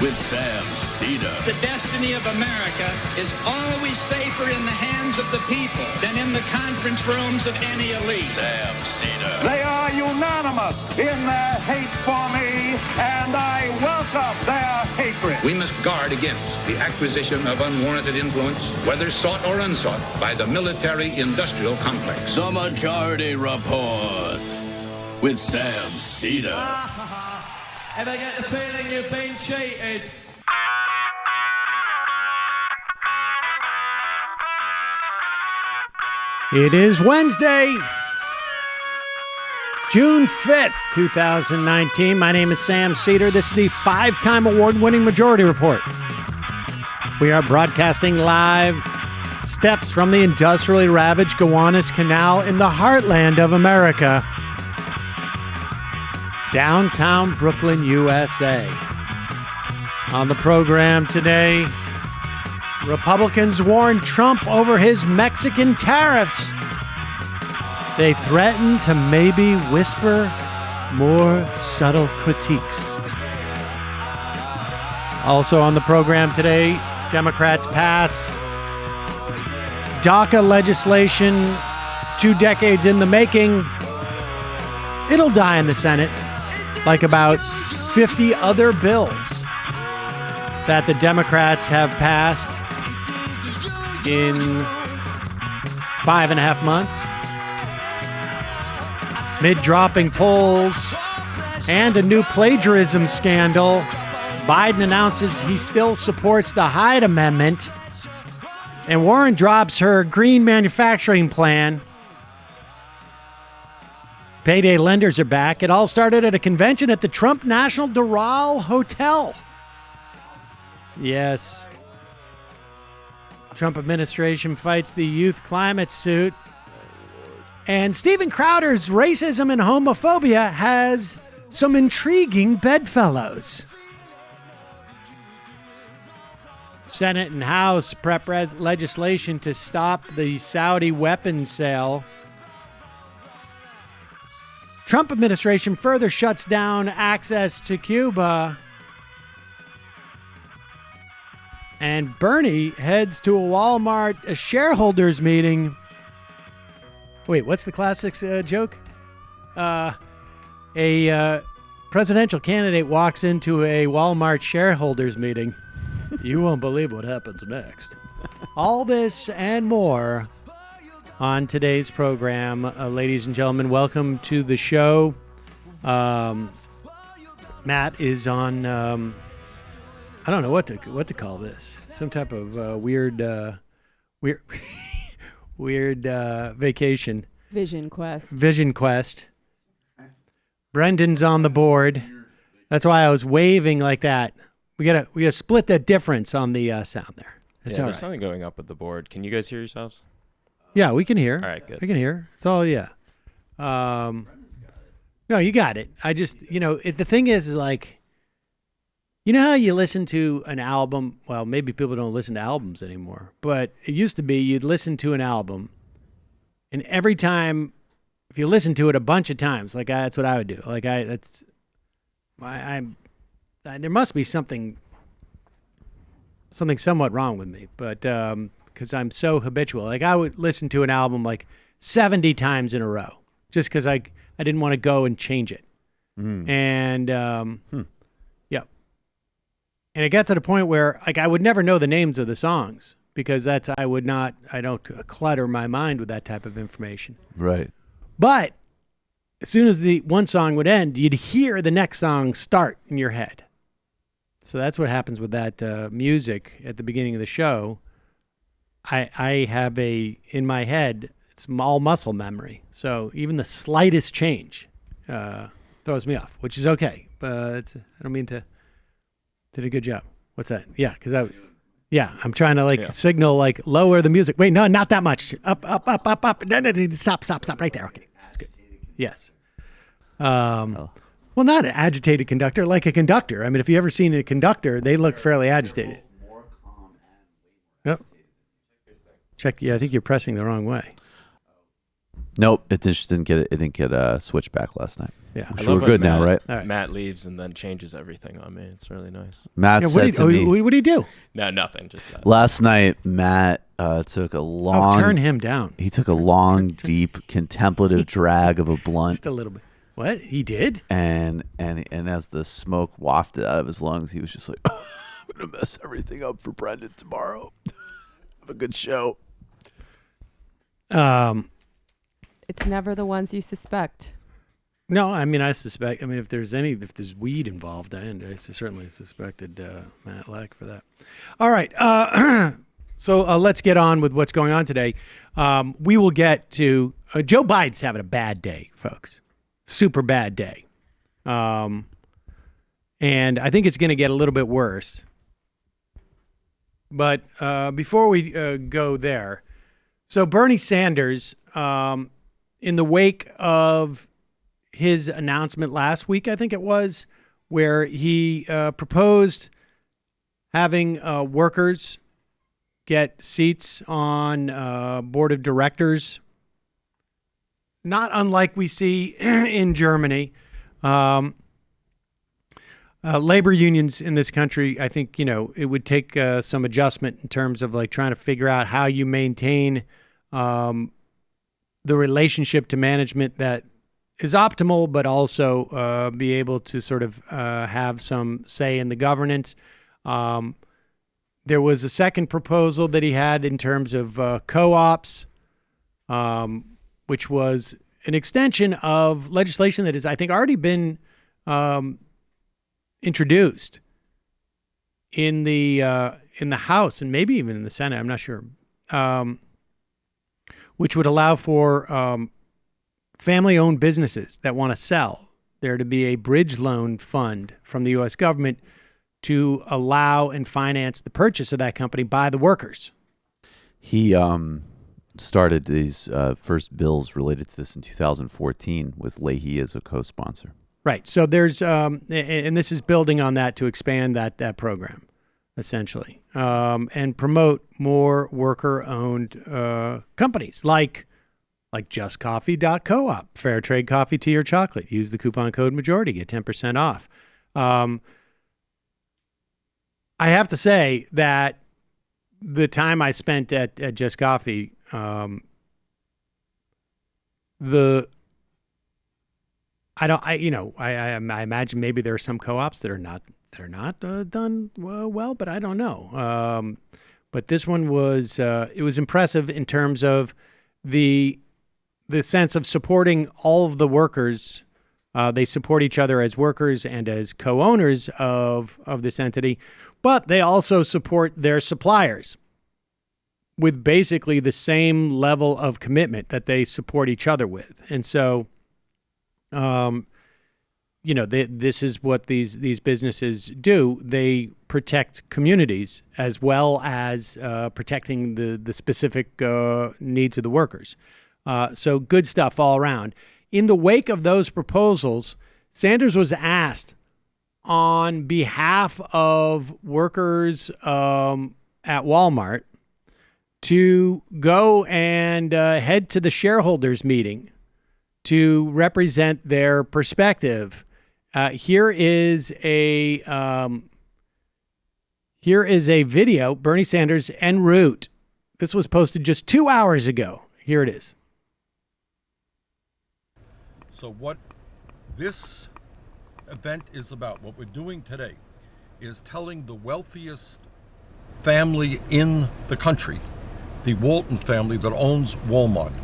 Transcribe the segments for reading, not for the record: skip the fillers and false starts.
with Sam Seder. The destiny of America is always safer in the hands of the people than in the conference rooms of any elite. Sam Seder. They are unanimous in their hate for me, and I welcome their hatred. We must guard against the acquisition of unwarranted influence, whether sought or unsought, by the military-industrial complex. The Majority Report with Sam Seder. Ever get the feeling you've been cheated? It is Wednesday, June 5th, 2019. My name is Sam Seder. This is the 5-time award-winning Majority Report. We are broadcasting live steps from the industrially ravaged Gowanus Canal in the heartland of America, downtown Brooklyn, USA. On the program today, Republicans warn Trump over his Mexican tariffs. They threaten to maybe whisper more subtle critiques. Also on the program today, Democrats pass DACA legislation 2 decades in the making. It'll die in the Senate, like about 50 other bills that the Democrats have passed in 5.5 months. Mid dropping polls and a new plagiarism scandal, Biden announces he still supports the Hyde Amendment, and Warren drops her green manufacturing plan. Payday lenders are back. It all started at a convention at the Trump National Doral Hotel. Yes. Trump administration fights the youth climate suit. And Steven Crowder's racism and homophobia has some intriguing bedfellows. Senate and House prep legislation to stop the Saudi weapons sale. Trump administration further shuts down access to Cuba. And Bernie heads to a Walmart shareholders meeting. Wait, what's the classic joke? A presidential candidate walks into a Walmart shareholders meeting. You won't believe what happens next. All this and more on today's program. Ladies and gentlemen, welcome to the show. Matt is on... I don't know what to call this. Some type of weird vacation. Vision quest. Brendan's on the board. That's why I was waving like that. We gotta split the difference on the sound there. That's all right. There's something going up with the board. Can you guys hear yourselves? Yeah, we can hear. All right, good. We can hear. It's all No, you got it. I just the thing is like. You know how you listen to an album? Well, maybe people don't listen to albums anymore, but it used to be you'd listen to an album, and every time, if you listen to it a bunch of times, that's what I would do. There must be something somewhat wrong with me, but because I'm so habitual. I would listen to an album 70 times in a row, just because I didn't want to go and change it, and And it got to the point where I would never know the names of the songs because I don't clutter my mind with that type of information. Right. But as soon as the one song would end, you'd hear the next song start in your head. So that's what happens with that music at the beginning of the show. I have in my head, it's all muscle memory. So even the slightest change throws me off, which is okay. But I don't mean to... Did a good job. What's that? Yeah, because I'm trying to signal lower the music. Wait, no, not that much. Up. No, stop right there. Okay, that's good. Yes. Well, not an agitated conductor, like a conductor. I mean, if you ever seen a conductor, they look fairly agitated. Yep. Check. Yeah, I think you're pressing the wrong way. Nope, it just didn't get a switchback last night. Yeah. I So we're love good when now, right? All right. Matt leaves and then changes everything on me. It's really nice. Matt Yeah, said to me what do you do? No, nothing. Just that. last night. Matt took a long. Turn him down. He took a long, deep, contemplative drag of a blunt, Just a little bit. What? He did? and as the smoke wafted out of his lungs, he was just like, "I'm gonna mess everything up for Brendan tomorrow. Have a good show." It's never the ones you suspect. No, I mean, I suspect. I mean, if there's weed involved, I certainly suspected Matt Lack for that. All right, so let's get on with what's going on today. We will get to Joe Biden's having a bad day, folks. Super bad day, and I think it's going to get a little bit worse. But before we go there, so Bernie Sanders, in the wake of his announcement last week, I think it was, where he proposed having workers get seats on board of directors, not unlike we see in Germany. Labor unions in this country, I think, it would take some adjustment in terms of like trying to figure out how you maintain the relationship to management that is optimal, but also be able to sort of have some say in the governance. There was a second proposal that he had in terms of co-ops, which was an extension of legislation that has, I think, already been introduced in the House and maybe even in the Senate. I'm not sure, which would allow for family-owned businesses that want to sell there to be a bridge loan fund from the U.S. government to allow and finance the purchase of that company by the workers. He started these first bills related to this in 2014 with Leahy as a co-sponsor. Right. So there's, and this is building on that to expand that program, essentially, and promote more worker-owned companies like JustCoffee.coop, fair trade coffee, tea, or chocolate. Use the coupon code majority, get 10% off. I have to say that the time I spent at Just Coffee, I imagine maybe there are some co-ops that are not done well, but I don't know. But this one was it was impressive in terms of the sense of supporting all of the workers. They support each other as workers and as co-owners of this entity, but they also support their suppliers with basically the same level of commitment that they support each other with. And so, this is what these businesses do. They protect communities as well as protecting the specific needs of the workers. So good stuff all around. In the wake of those proposals, Sanders was asked on behalf of workers at Walmart to go and head to the shareholders meeting to represent their perspective. Here is a video, Bernie Sanders en route. This was posted just 2 hours ago. Here it is. So what this event is about, what we're doing today, is telling the wealthiest family in the country, the Walton family that owns Walmart,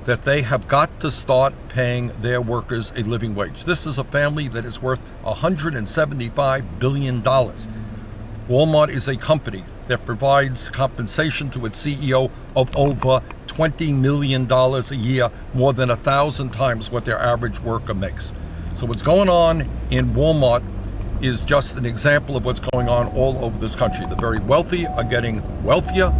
that they have got to start paying their workers a living wage. This is a family that is worth $175 billion. Walmart is a company that provides compensation to its CEO of over $20 million a year, more than 1,000 times what their average worker makes. So what's going on in Walmart is just an example of what's going on all over this country. The very wealthy are getting wealthier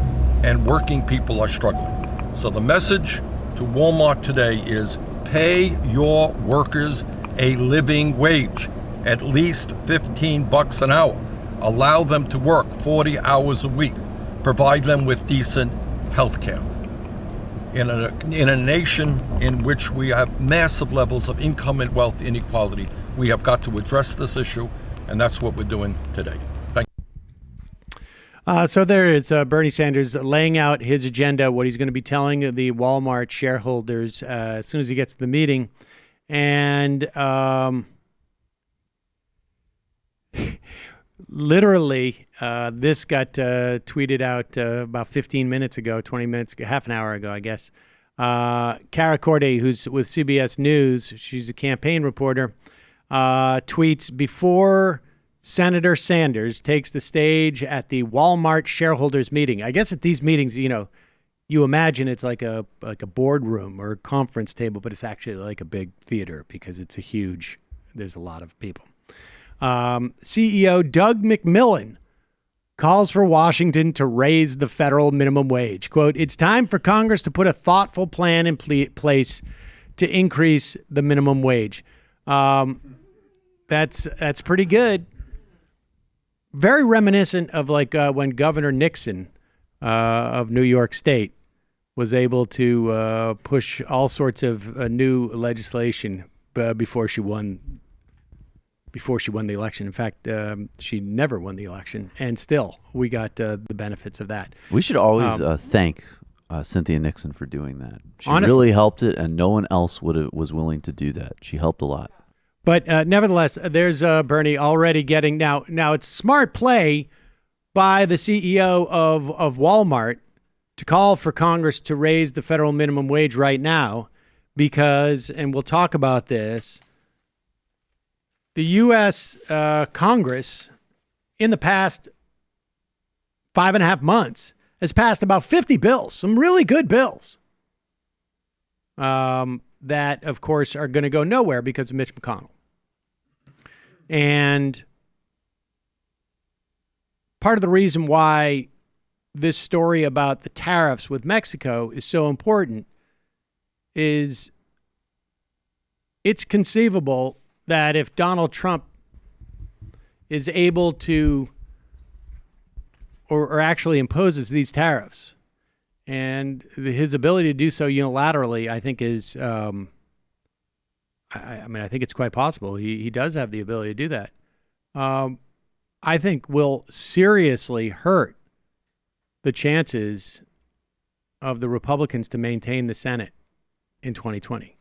and working people are struggling. So the message to Walmart today is pay your workers a living wage, at least $15 an hour. Allow them to work 40 hours a week. Provide them with decent health care. in a nation in which we have massive levels of income and wealth inequality. We have got to address this issue, and that's what we're doing today. Thank you. So there is Bernie Sanders laying out his agenda, what he's going to be telling the Walmart shareholders as soon as he gets to the meeting. And literally, this got tweeted out about 15 minutes ago, 20 minutes ago, half an hour ago, I guess. Cara Corday, who's with CBS News, she's a campaign reporter, tweets, before Senator Sanders takes the stage at the Walmart shareholders meeting. I guess at these meetings, you imagine it's like a boardroom or a conference table, but it's actually like a big theater because it's there's a lot of people. CEO Doug McMillon calls for Washington to raise the federal minimum wage. Quote, "It's time for Congress to put a thoughtful plan in place to increase the minimum wage." That's pretty good. Very reminiscent of when Governor Nixon of New York State was able to push all sorts of new legislation before she won the election. In fact, she never won the election, and still we got the benefits of that. We should always thank Cynthia Nixon for doing that. She honestly, really helped it, and no one else was willing to do that. She helped a lot. But nevertheless, there's Bernie already getting now. It's smart play by the CEO of Walmart to call for Congress to raise the federal minimum wage right now, because, and we'll talk about this, the U.S. Congress in the past 5.5 months has passed about 50 bills, some really good bills, that, of course, are going to go nowhere because of Mitch McConnell. And part of the reason why this story about the tariffs with Mexico is so important is it's conceivable that if Donald Trump is able to or actually imposes these tariffs, and his ability to do so unilaterally, I think is, I think it's quite possible. He does have the ability to do that. I think will seriously hurt the chances of the Republicans to maintain the Senate in 2020.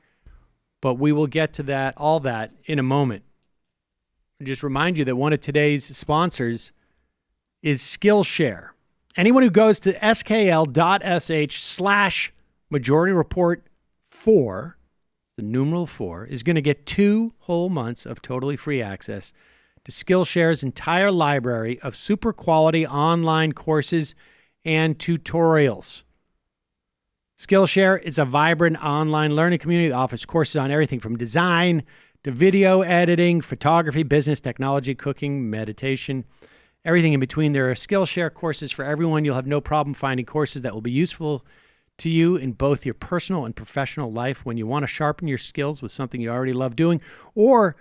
But we will get to all that in a moment. Just remind you that one of today's sponsors is Skillshare. Anyone who goes to skl.sh/Majority Report 4, the numeral 4, is going to get 2 whole months of totally free access to Skillshare's entire library of super quality online courses and tutorials. Skillshare is a vibrant online learning community that offers courses on everything from design to video editing, photography, business, technology, cooking, meditation, everything in between. There are Skillshare courses for everyone. You'll have no problem finding courses that will be useful to you in both your personal and professional life when you want to sharpen your skills with something you already love doing, or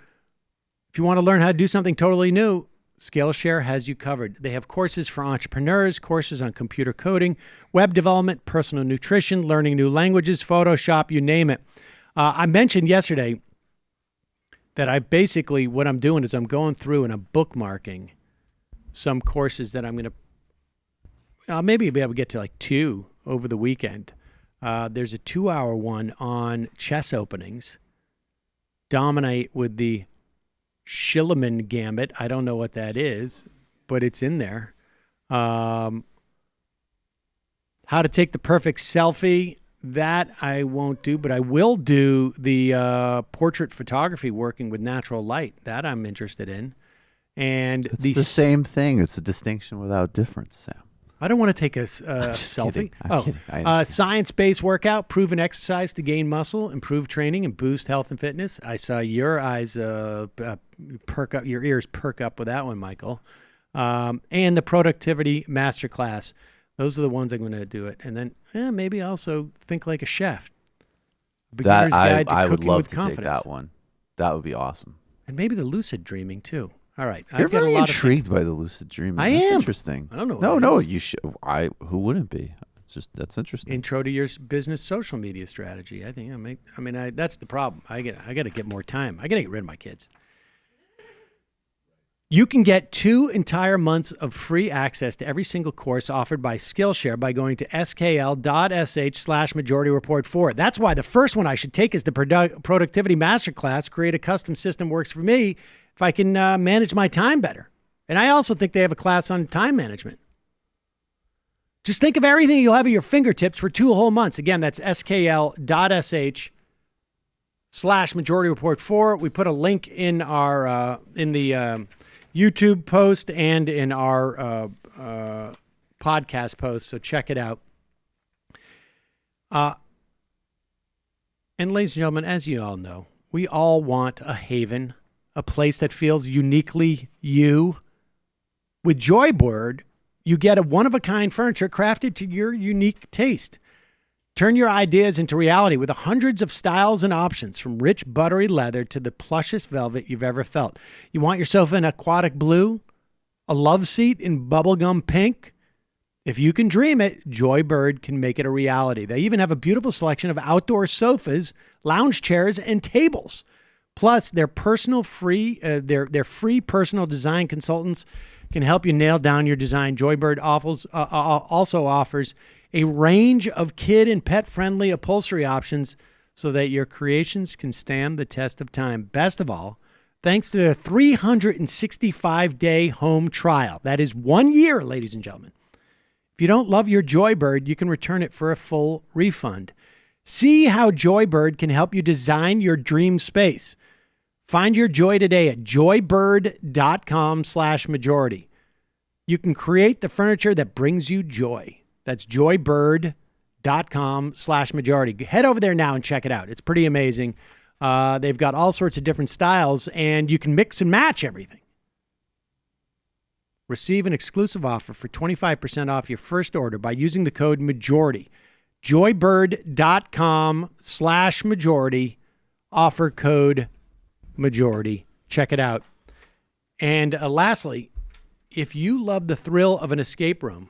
if you want to learn how to do something totally new, Skillshare has you covered. They have courses for entrepreneurs, courses on computer coding, web development, personal nutrition, learning new languages, Photoshop, you name it. I mentioned yesterday that what I'm doing is I'm going through and I'm bookmarking some courses that I'm going to, I'll maybe be able to get to like 2 over the weekend. There's a 2-hour one on chess openings. Dominate with the Schillerman Gambit. I don't know what that is, but it's in there. How to take the perfect selfie. That I won't do, but I will do the portrait photography working with natural light. That I'm interested in. And it's the same thing. It's a distinction without difference, Sam. I don't want to take a selfie. Kidding. Science-based workout, proven exercise to gain muscle, improve training, and boost health and fitness. I saw your eyes perk up, your ears perk up with that one, Michael. And the productivity masterclass. Those are the ones I'm going to do it. And then maybe also think like a chef. That I would love to take that one. That would be awesome. And maybe the lucid dreaming too. All right. You're very intrigued by the lucid dreaming. I That's am. Interesting. I don't know. No, you should. Who wouldn't be? That's interesting. Intro to your business social media strategy. I think that's the problem. I got to get more time. I got to get rid of my kids. You can get 2 entire months of free access to every single course offered by Skillshare by going to skl.sh/Majority Report 4. That's why the first one I should take is the Productivity Masterclass. Create a custom system works for me if I can manage my time better. And I also think they have a class on time management. Just think of everything you'll have at your fingertips for 2 whole months. Again, that's skl.sh/Majority Report 4. We put a link in our in the YouTube post and in our podcast post, so check it out. And ladies and gentlemen, as you all know, we all want a haven, a place that feels uniquely you. With Joybird, you get a one-of-a-kind furniture crafted to your unique taste. Turn your ideas into reality with hundreds of styles and options, from rich, buttery leather to the plushest velvet you've ever felt. You want your sofa in aquatic blue? A love seat in bubblegum pink? If you can dream it, Joybird can make it a reality. They even have a beautiful selection of outdoor sofas, lounge chairs, and tables. Plus, their free personal design consultants can help you nail down your design. Joybird also offers a range of kid and pet-friendly upholstery options so that your creations can stand the test of time. Best of all, thanks to their 365-day home trial. That is 1 year, ladies and gentlemen. If you don't love your Joybird, you can return it for a full refund. See how Joybird can help you design your dream space. Find your joy today at joybird.com/majority. You can create the furniture that brings you joy. That's joybird.com/majority. Head over there now and check it out. It's pretty amazing. They've got all sorts of different styles, and you can mix and match everything. Receive an exclusive offer for 25% off your first order by using the code MAJORITY. joybird.com/majority. Offer code MAJORITY. Check it out. And lastly, if you love the thrill of an escape room,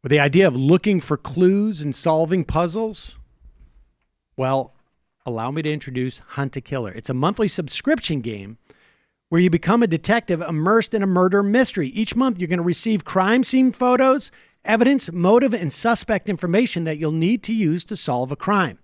or the idea of looking for clues and solving puzzles, well, allow me to introduce Hunt a Killer. It's a monthly subscription game where you become a detective immersed in a murder mystery. Each month, you're going to receive crime scene photos, evidence, motive, and suspect information that you'll need to use to solve a crime.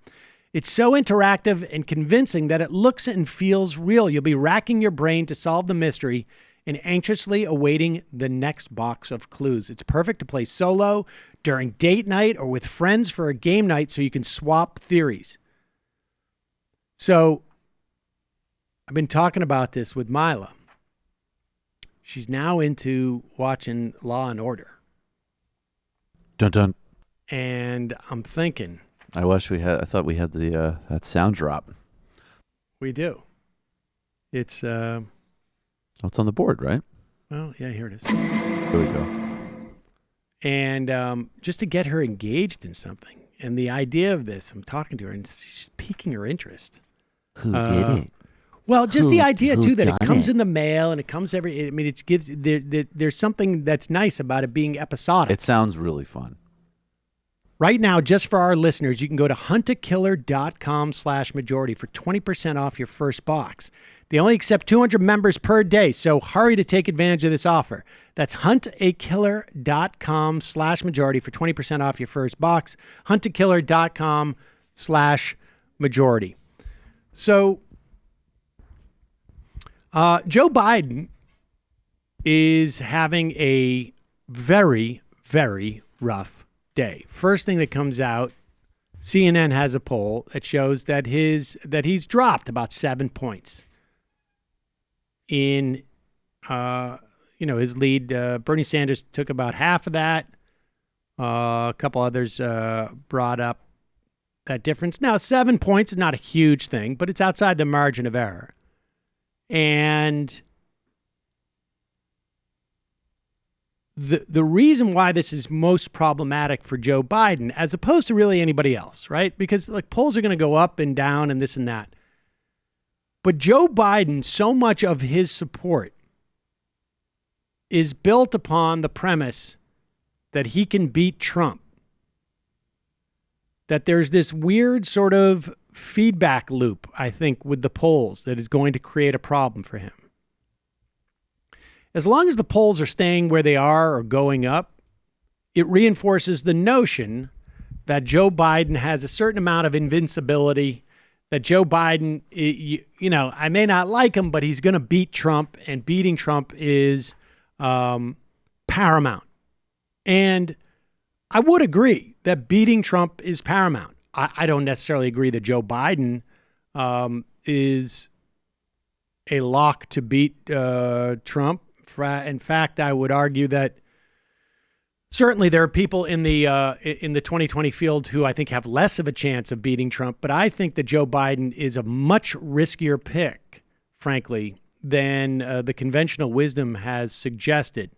It's so interactive and convincing that it looks and feels real. You'll be racking your brain to solve the mystery and anxiously awaiting the next box of clues. It's perfect to play solo, during date night, or with friends for a game night so you can swap theories. So, I've been talking about this with Mila. She's now into watching Law and Order. Dun dun. And I'm thinking, I thought we had the that sound drop. We do. It's it's on the board, right? Well, yeah, here it is. There we go. And just to get her engaged in something, and the idea of this, I'm talking to her, and she's piquing her interest. Who did it? Well, just the idea who too that it done comes it? in the mail and it comes it gives there's something that's nice about it being episodic. It sounds really fun. Right now, just for our listeners, you can go to huntakiller.com/majority for 20% off your first box. They only accept 200 members per day, so hurry to take advantage of this offer. That's huntakiller.com/majority for 20% off your first box. huntakiller.com/majority. So, Joe Biden is having a very, very rough day. First thing that comes out, CNN has a poll that shows that he's dropped about 7 points in his lead. Bernie Sanders took about half of that. A couple others brought up that difference. Now, 7 points is not a huge thing, but it's outside the margin of error. And the reason why this is most problematic for Joe Biden, as opposed to really anybody else, right? Because like polls are going to go up and down and this and that. But Joe Biden, so much of his support is built upon the premise that he can beat Trump, that there's this weird sort of feedback loop, I think, with the polls that is going to create a problem for him. As long as the polls are staying where they are or going up, it reinforces the notion that Joe Biden has a certain amount of invincibility, that Joe Biden, you know, I may not like him, but he's going to beat Trump, and beating Trump is paramount. And I would agree that beating Trump is paramount. I don't necessarily agree that Joe Biden is a lock to beat Trump. In fact, I would argue that certainly there are people in the 2020 field who I think have less of a chance of beating Trump, but I think that Joe Biden is a much riskier pick, frankly, than the conventional wisdom has suggested.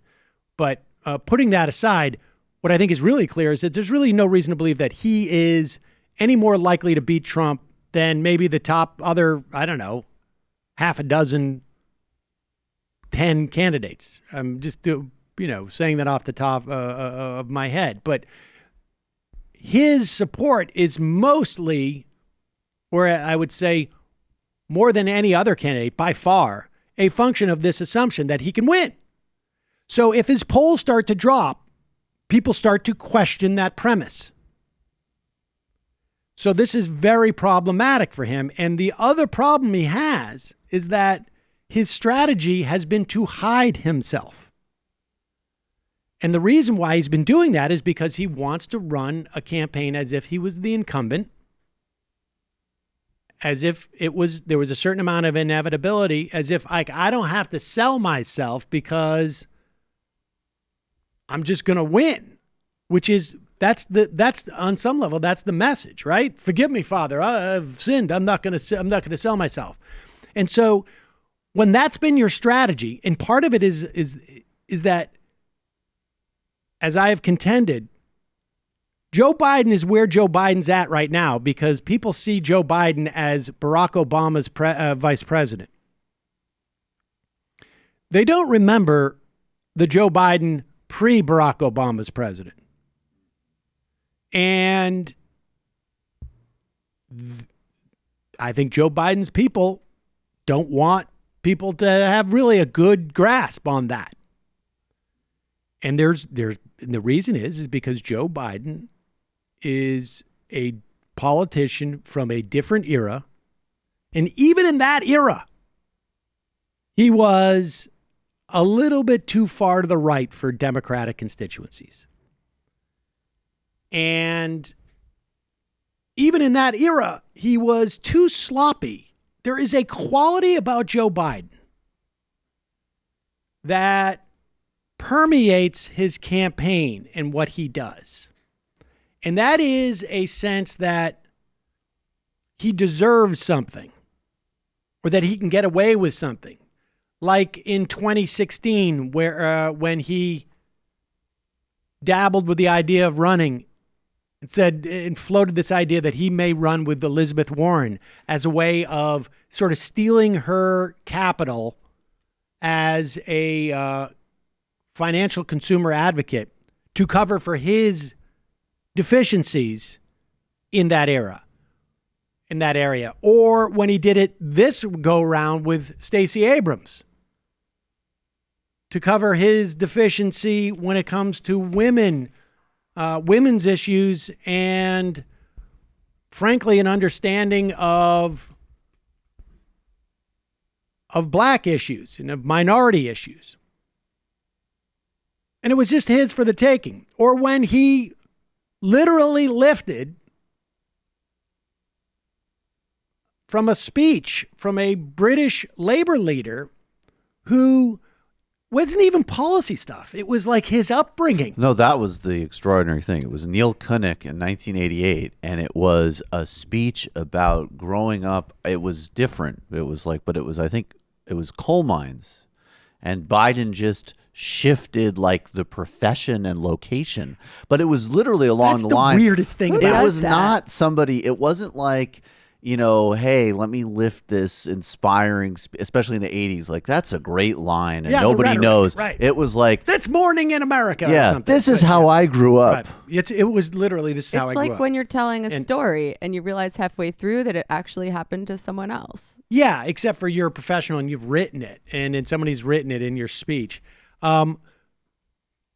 But putting that aside, what I think is really clear is that there's really no reason to believe that he is any more likely to beat Trump than maybe the top other, I don't know, half a dozen, 10 candidates. I'm just saying that off the top of my head. But his support is mostly, or I would say more than any other candidate by far, a function of this assumption that he can win. So if his polls start to drop, people start to question that premise. So this is very problematic for him. And the other problem he has is that his strategy has been to hide himself. And the reason why he's been doing that is because he wants to run a campaign as if he was the incumbent, as if there was a certain amount of inevitability, as if I don't have to sell myself because I'm just going to win, which is that's on some level, that's the message, right? Forgive me, Father, I've sinned. I'm not going to sell myself. And so when that's been your strategy, and part of it is that, as I have contended, Joe Biden is where Joe Biden's at right now because people see Joe Biden as Barack Obama's vice president. They don't remember the Joe Biden pre-Barack Obama's president. And I think Joe Biden's people don't want people to have really a good grasp on that. And the reason is because Joe Biden is a politician from a different era. And even in that era, he was a little bit too far to the right for Democratic constituencies. And even in that era, he was too sloppy. There is a quality about Joe Biden that permeates his campaign and what he does. And that is a sense that he deserves something or that he can get away with something. Like in 2016, where when he dabbled with the idea of running and floated this idea that he may run with Elizabeth Warren as a way of sort of stealing her capital as a financial consumer advocate to cover for his deficiencies in that area. Or when he did it this go round with Stacey Abrams to cover his deficiency when it comes to women's issues and, frankly, an understanding of black issues and of minority issues. And it was just his for the taking. Or when he literally lifted from a speech from a British labor leader who wasn't even policy stuff. It was like his upbringing. No, that was the extraordinary thing. It was Neil Kinnock in 1988, and it was a speech about growing up. It was different. It was like, but it was, I think, it was coal mines. And Biden just shifted like the profession and location. But it was literally along the line. That's the weirdest thing about it was that. not somebody, it wasn't like, hey, let me lift this inspiring, especially in the 80s. Like, that's a great line, and Yeah, the nobody rhetoric, knows. right. It was like, That's morning in America or yeah, something. this is how I grew up. Right. It was literally, this is how I It's grew like up. when you're telling a story and you realize halfway through that it actually happened to someone else. Yeah, except for you're a professional and you've written it, and then somebody's written it in your speech. And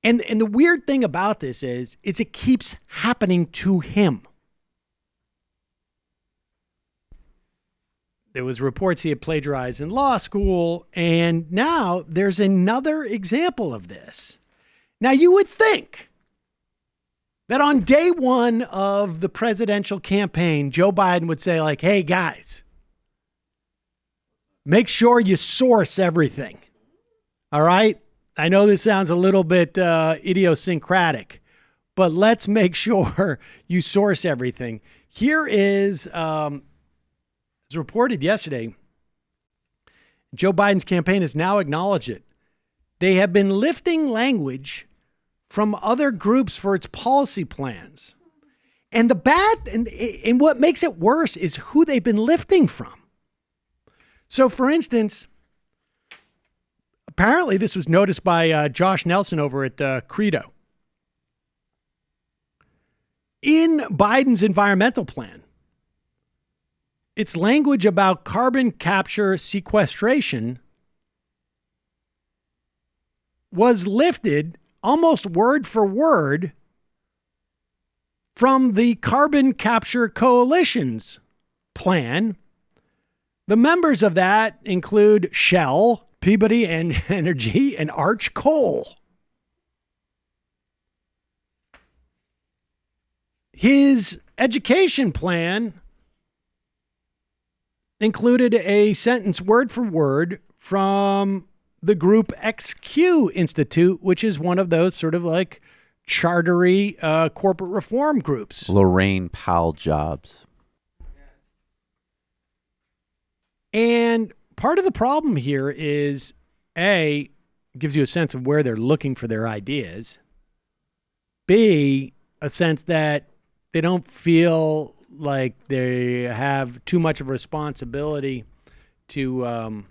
the weird thing about this is it keeps happening to him. There was reports he had plagiarized in law school, and now there's another example of this. Now, you would think that on day one of the presidential campaign, Joe Biden would say, like, hey, guys, make sure you source everything. All right? I know this sounds a little bit idiosyncratic, but let's make sure you source everything. Here is... As reported yesterday, Joe Biden's campaign has now acknowledged it. They have been lifting language from other groups for its policy plans. And and what makes it worse is who they've been lifting from. So, for instance, apparently this was noticed by Josh Nelson over at Credo. In Biden's environmental plan, its language about carbon capture sequestration was lifted almost word for word from the Carbon Capture Coalition's plan. The members of that include Shell, Peabody Energy, and Arch Coal. His education plan included a sentence word for word from the group XQ Institute, which is one of those sort of like chartery corporate reform groups. Lorraine Powell jobs. And part of the problem here is, A, gives you a sense of where they're looking for their ideas. B, a sense that they don't feel like they have too much of a responsibility to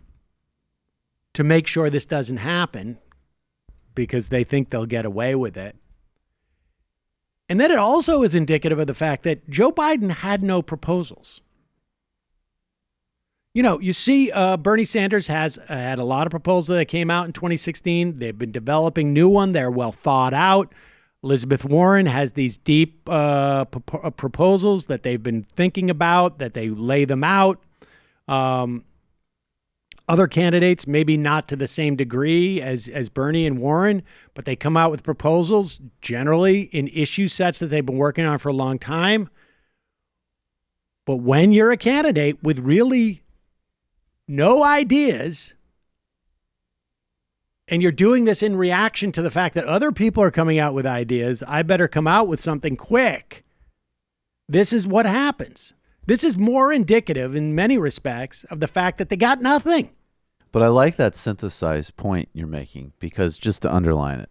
make sure this doesn't happen because they think they'll get away with it. And then it also is indicative of the fact that Joe Biden had no proposals. You see Bernie Sanders has had a lot of proposals that came out in 2016. They've been developing new ones. They're well thought out. Elizabeth Warren has these deep proposals that they've been thinking about, that they lay them out. Other candidates, maybe not to the same degree as Bernie and Warren, but they come out with proposals generally in issue sets that they've been working on for a long time. But when you're a candidate with really no ideas, and you're doing this in reaction to the fact that other people are coming out with ideas, I better come out with something quick. This is what happens. This is more indicative in many respects of the fact that they got nothing. But I like that synthesized point you're making, because just to underline it,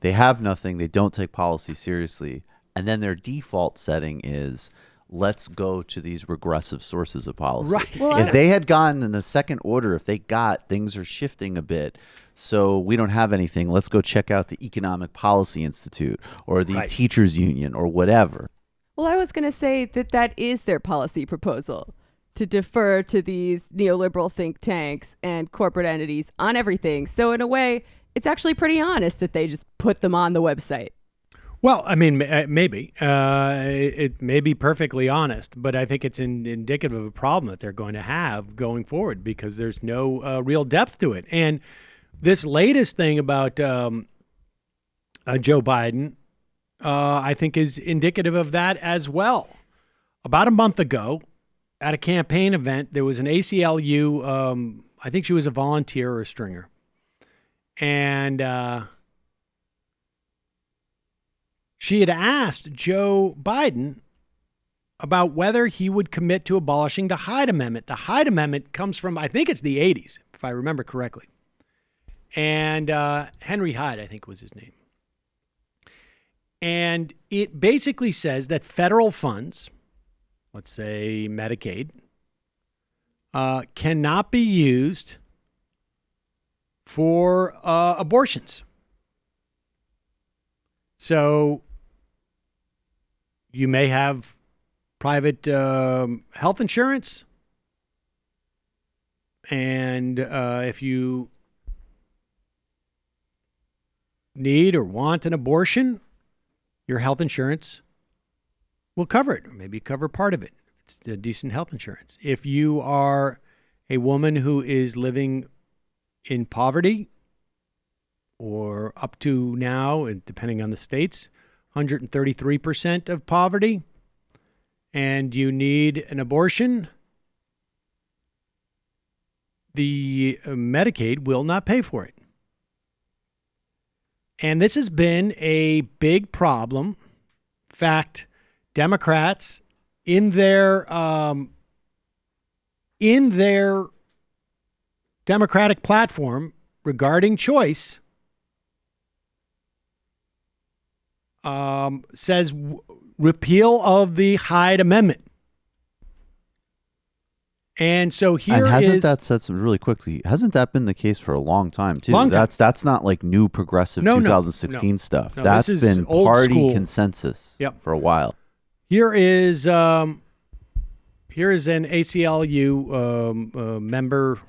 they have nothing, they don't take policy seriously, and then their default setting is, let's go to these regressive sources of policy. Right. Well, If they had gone in the second order, if they got things are shifting a bit, so we don't have anything, let's go check out the Economic Policy Institute or the Teachers Union or whatever. Well, I was going to say that is their policy proposal, to defer to these neoliberal think tanks and corporate entities on everything. So in a way, it's actually pretty honest that they just put them on the website. Well, I mean, maybe. It may be perfectly honest, but I think it's indicative of a problem that they're going to have going forward because there's no real depth to it. And this latest thing about Joe Biden, I think is indicative of that as well. About a month ago, at a campaign event, there was an ACLU, I think she was a volunteer or a stringer. And she had asked Joe Biden about whether he would commit to abolishing the Hyde Amendment. The Hyde Amendment comes from, I think it's the 80s, if I remember correctly. And Henry Hyde, I think was his name. And it basically says that federal funds, let's say Medicaid, cannot be used for abortions. So you may have private health insurance, and if you need or want an abortion, your health insurance will cover it, or maybe cover part of it. It's a decent health insurance. If you are a woman who is living in poverty, or up to now, and depending on the states, 133% of poverty, and you need an abortion, the Medicaid will not pay for it. And this has been a big problem. In fact, Democrats in their Democratic platform regarding choice says repeal of the Hyde Amendment. And so here hasn't that been the case for a long time too? That's not like new progressive 2016 stuff. No, that's been party school consensus for a while. Here is an ACLU member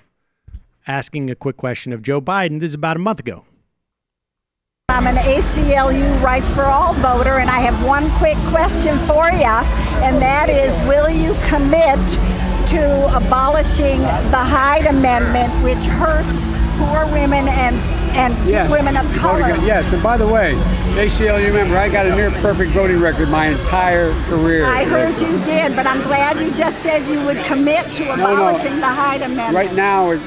asking a quick question of Joe Biden. This is about a month ago. I'm an ACLU Rights for All voter, and I have one quick question for you, and that is, will you commit to abolishing the Hyde Amendment, which hurts poor women and women of color? Yes, and by the way, ACLU member, I got a near perfect voting record my entire career. I heard you did, but I'm glad you just said you would commit to abolishing the Hyde Amendment. Right now, it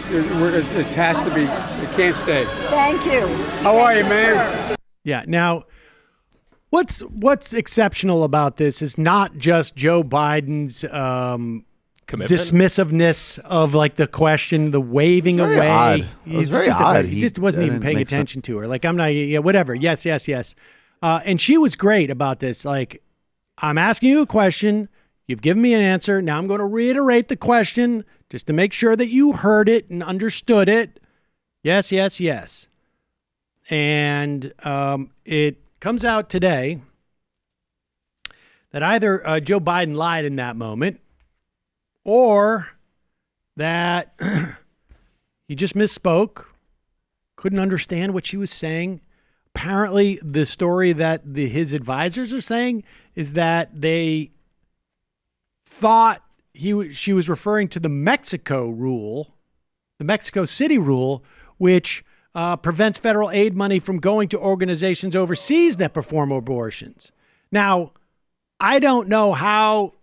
has to be. It can't stay. Thank you. How are you, man? Sir. Yeah. Now, what's exceptional about this is not just Joe Biden's dismissiveness of like the question, the waving away. Odd. It was very odd. He just wasn't even paying attention to her. Like, I'm not, whatever. Yes. And she was great about this. Like, I'm asking you a question. You've given me an answer. Now I'm going to reiterate the question just to make sure that you heard it and understood it. Yes. And it comes out today that either Joe Biden lied in that moment, or that he just misspoke, couldn't understand what she was saying. Apparently, the story that his advisors are saying is that they thought she was referring to the Mexico rule, the Mexico City rule, which prevents federal aid money from going to organizations overseas that perform abortions. Now, I don't know how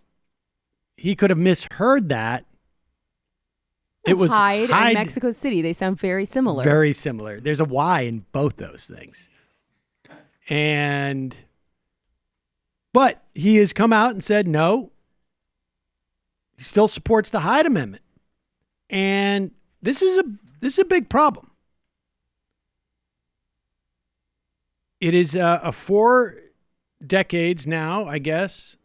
he could have misheard that. It was Hyde and Mexico City. They sound very similar. Very similar. There's a Y in both those things. But he has come out and said no. He still supports the Hyde Amendment. And this is a big problem. It is 4 decades now, I guess.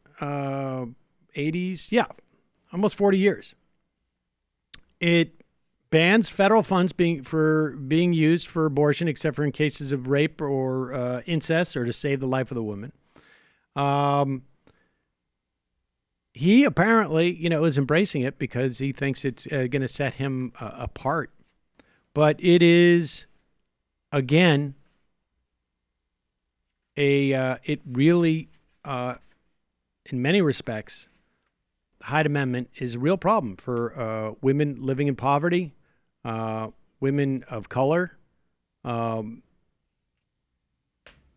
80s, almost 40 years. It bans federal funds being used for abortion, except for in cases of rape or incest, or to save the life of the woman. He apparently, is embracing it because he thinks it's going to set him apart. But it is, again, it really, in many respects, the Hyde Amendment is a real problem for women living in poverty, women of color,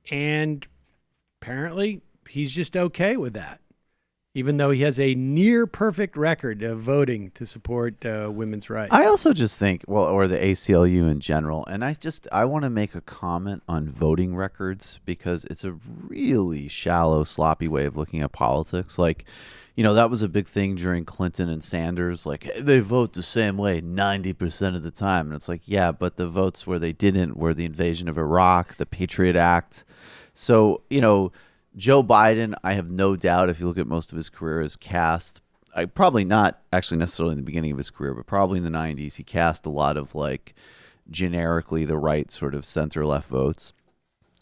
and apparently he's just okay with that, even though he has a near perfect record of voting to support women's rights. I also just think, or the ACLU in general, and I want to make a comment on voting records because it's a really shallow, sloppy way of looking at politics. Like, that was a big thing during Clinton and Sanders. Like, they vote the same way 90% of the time. And it's like, yeah, but the votes where they didn't were the invasion of Iraq, the Patriot Act. So, Joe Biden, I have no doubt, if you look at most of his career, is cast probably not actually necessarily in the beginning of his career, but probably in the 90s, he cast a lot of like generically the right sort of center-left votes.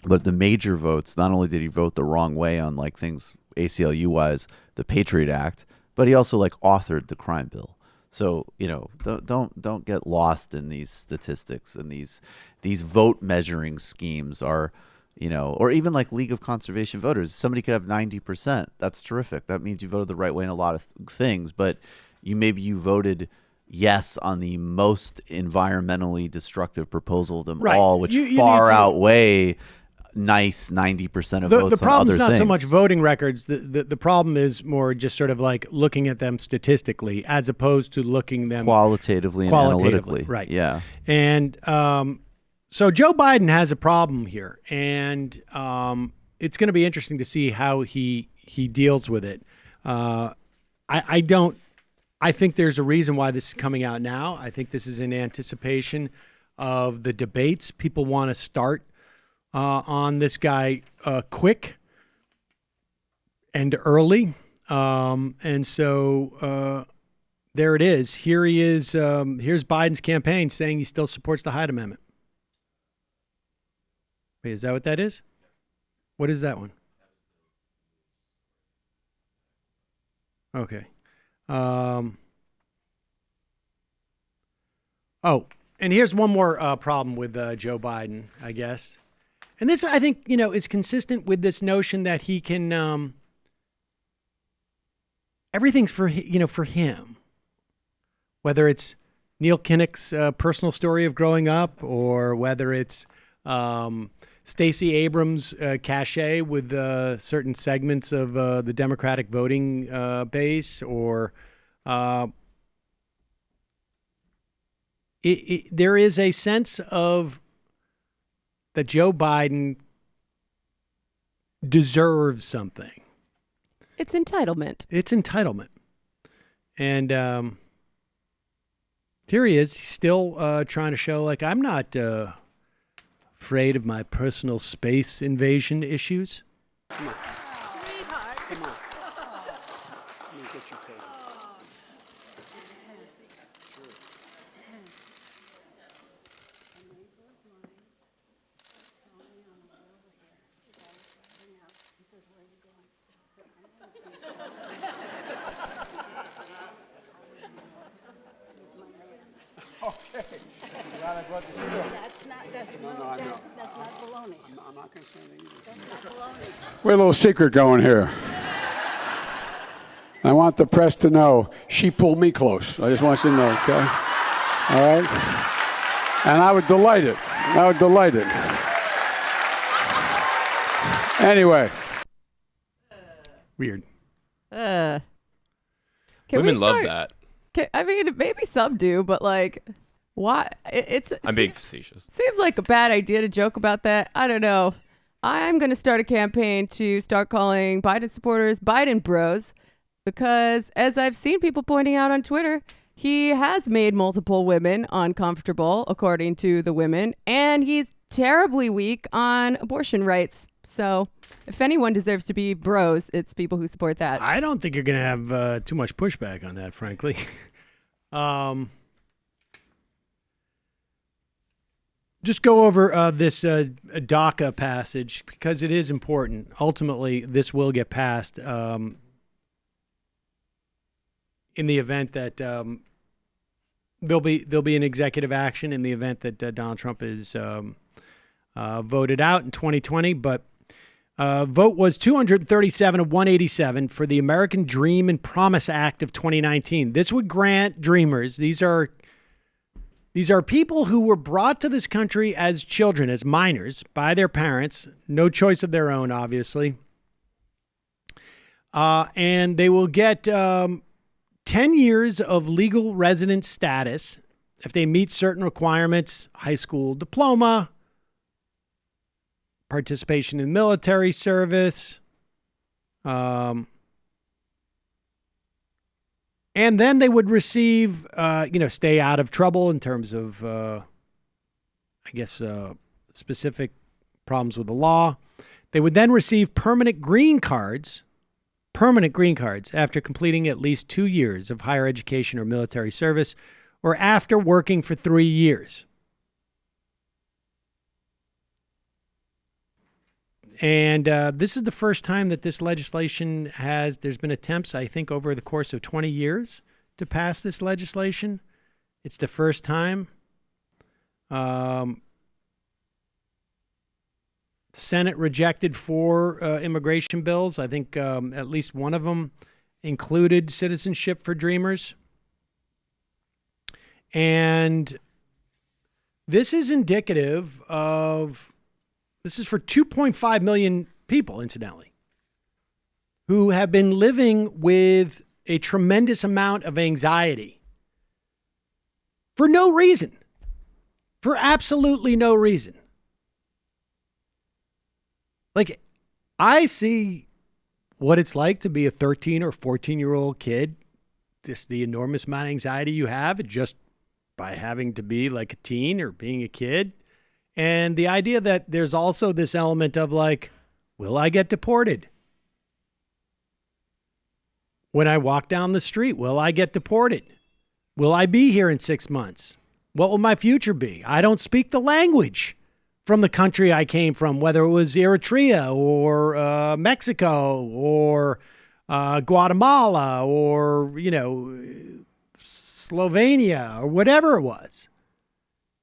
But the major votes, not only did he vote the wrong way on like things ACLU-wise, the Patriot Act, but he also like authored the crime bill. So, you know, don't get lost in these statistics, and these vote measuring schemes are, you know, or even like League of Conservation Voters. Somebody could have 90%. That's terrific. That means you voted the right way in a lot of things, but maybe you voted yes on the most environmentally destructive proposal of them all, which you far outweigh nice 90% of votes on other things. The problem's not so much voting records. The problem is more just sort of like looking at them statistically as opposed to looking them qualitatively and analytically. Right. Yeah. And so Joe Biden has a problem here, and it's going to be interesting to see how he deals with it. I think there's a reason why this is coming out now. I think this is in anticipation of the debates. People want to start on this guy quick and early. And so there it is. Here he is. Here's Biden's campaign saying he still supports the Hyde Amendment. Wait, is that what that is? What is that one? Okay. And here's one more problem with Joe Biden, I guess. And this, I think, you know, is consistent with this notion that he can, everything's for him. Whether it's Neil Kinnock's personal story of growing up, or whether it's Stacey Abrams' cachet with certain segments of the Democratic voting base, or there is a sense of that Joe Biden deserves something. It's entitlement. It's entitlement. And here he is. He's still trying to show, like, I'm not afraid of my personal space invasion issues. Come on. Sweetheart. Come on. Let me get your paper. Okay. Glad I brought this in. That's not baloney. I'm not going to say that either. That's not baloney. We have a little secret going here. I want the press to know she pulled me close. I just want you to know, okay? All right? And I would delight it. Anyway. Weird. Women love that. I mean, maybe some do, but like, why? I'm being facetious. Seems like a bad idea to joke about that. I don't know. I'm going to start a campaign to start calling Biden supporters Biden bros, because as I've seen people pointing out on Twitter, he has made multiple women uncomfortable, according to the women, and he's terribly weak on abortion rights. So if anyone deserves to be bros, it's people who support that. I don't think you're going to have too much pushback on that, frankly. Just go over this DACA passage, because it is important. Ultimately, this will get passed in the event that there'll be an executive action in the event that Donald Trump is voted out in 2020. But vote was 237 of 187 for the American Dream and Promise Act of 2019. This would grant dreamers, these are people who were brought to this country as children, as minors, by their parents, no choice of their own, obviously. And they will get 10 years of legal resident status if they meet certain requirements: high school diploma, participation in military service, and then they would receive, stay out of trouble in terms of, specific problems with the law. They would then receive permanent green cards permanent green cards after completing at least 2 years of higher education or military service, or after working for 3 years. And this is the first time that this legislation there's been attempts, I think, over the course of 20 years to pass this legislation. It's the first time. Senate rejected 4 immigration bills. I think at least one of them included citizenship for Dreamers. And this is indicative of, this is for 2.5 million people, incidentally, who have been living with a tremendous amount of anxiety for no reason, for absolutely no reason. Like, I see what it's like to be a 13 or 14-year-old kid, just the enormous amount of anxiety you have just by having to be like a teen or being a kid. And the idea that there's also this element of like, will I get deported? When I walk down the street, will I get deported? Will I be here in 6 months? What will my future be? I don't speak the language from the country I came from, whether it was Eritrea or Mexico or Guatemala or, Slovenia or whatever it was.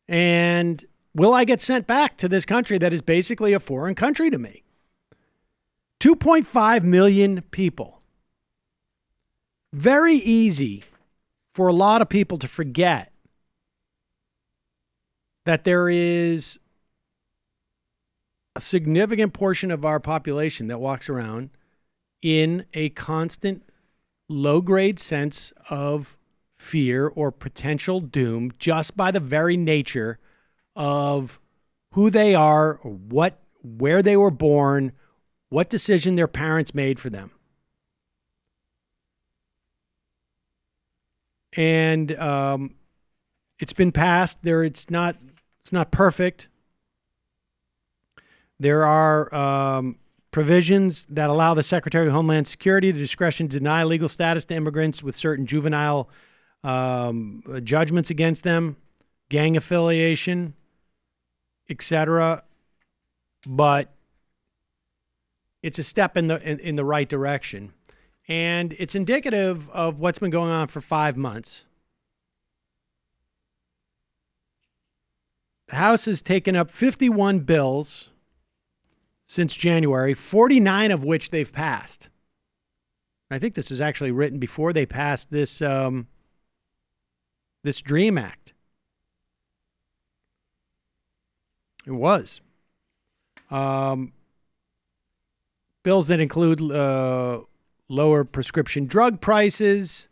And will I get sent back to this country that is basically a foreign country to me? 2.5 million people. Very easy for a lot of people to forget that there is a significant portion of our population that walks around in a constant low-grade sense of fear or potential doom just by the very nature of who they are, where they were born, what decision their parents made for them. And it's been passed. It's not perfect. There are provisions that allow the Secretary of Homeland Security the discretion to deny legal status to immigrants with certain juvenile judgments against them, gang affiliation, etc. But it's a step in the right direction. And it's indicative of what's been going on for 5 months. The House has taken up 51 bills since January, 49 of which they've passed. I think this was actually written before they passed this this DREAM Act. It was. Bills that include lower prescription drug prices,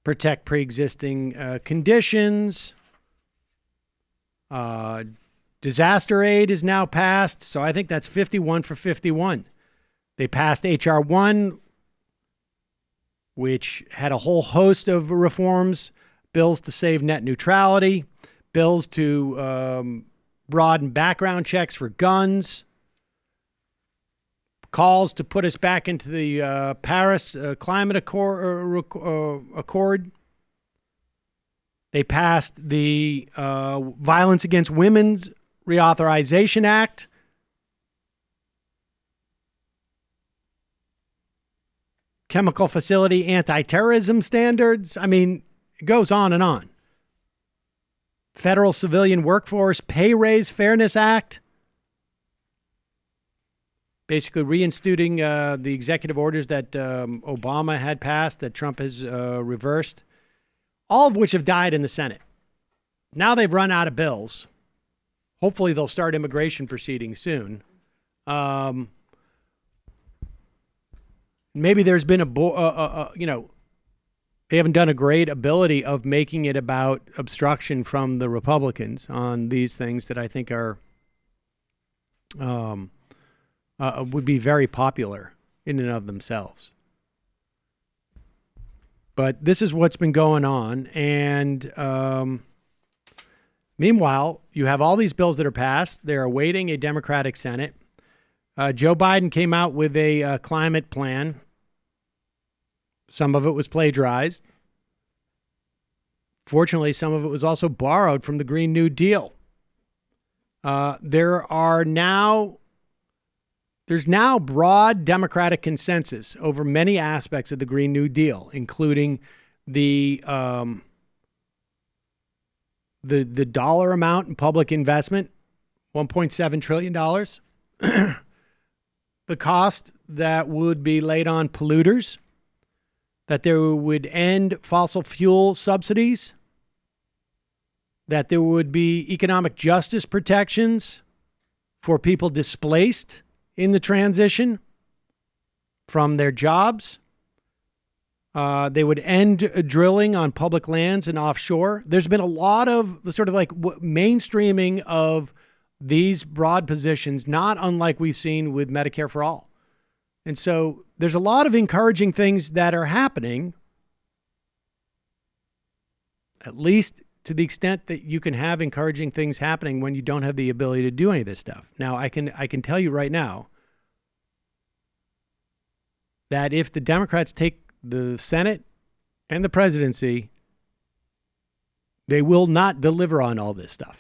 protect pre-existing conditions. Disaster aid is now passed, so I think that's 51 for 51. They passed H.R. 1, which had a whole host of reforms, bills to save net neutrality, bills to broaden background checks for guns, calls to put us back into the Paris Climate Accord. They passed the Violence Against Women's Reauthorization Act. Chemical facility anti-terrorism standards. I mean, it goes on and on. Federal Civilian Workforce Pay Raise Fairness Act. Basically reinstituting the executive orders that Obama had passed that Trump has reversed. All of which have died in the Senate. Now they've run out of bills. Hopefully they'll start immigration proceedings soon. Maybe there's been they haven't done a great ability of making it about obstruction from the Republicans on these things that I think are would be very popular in and of themselves. But this is what's been going on. And meanwhile, you have all these bills that are passed. They're awaiting a Democratic Senate. Joe Biden came out with a climate plan Some of it was plagiarized. Fortunately, some of it was also borrowed from the Green New Deal. There's now broad Democratic consensus over many aspects of the Green New Deal, including the dollar amount in public investment, $1.7 trillion. The cost that would be laid on polluters, that there would end fossil fuel subsidies, that there would be economic justice protections for people displaced in the transition from their jobs. They would end drilling on public lands and offshore. There's been a lot of sort of like mainstreaming of these broad positions, not unlike we've seen with Medicare for All. And so there's a lot of encouraging things that are happening, at least to the extent that you can have encouraging things happening when you don't have the ability to do any of this stuff. Now, I can tell you right now that if the Democrats take the Senate and the presidency, they will not deliver on all this stuff.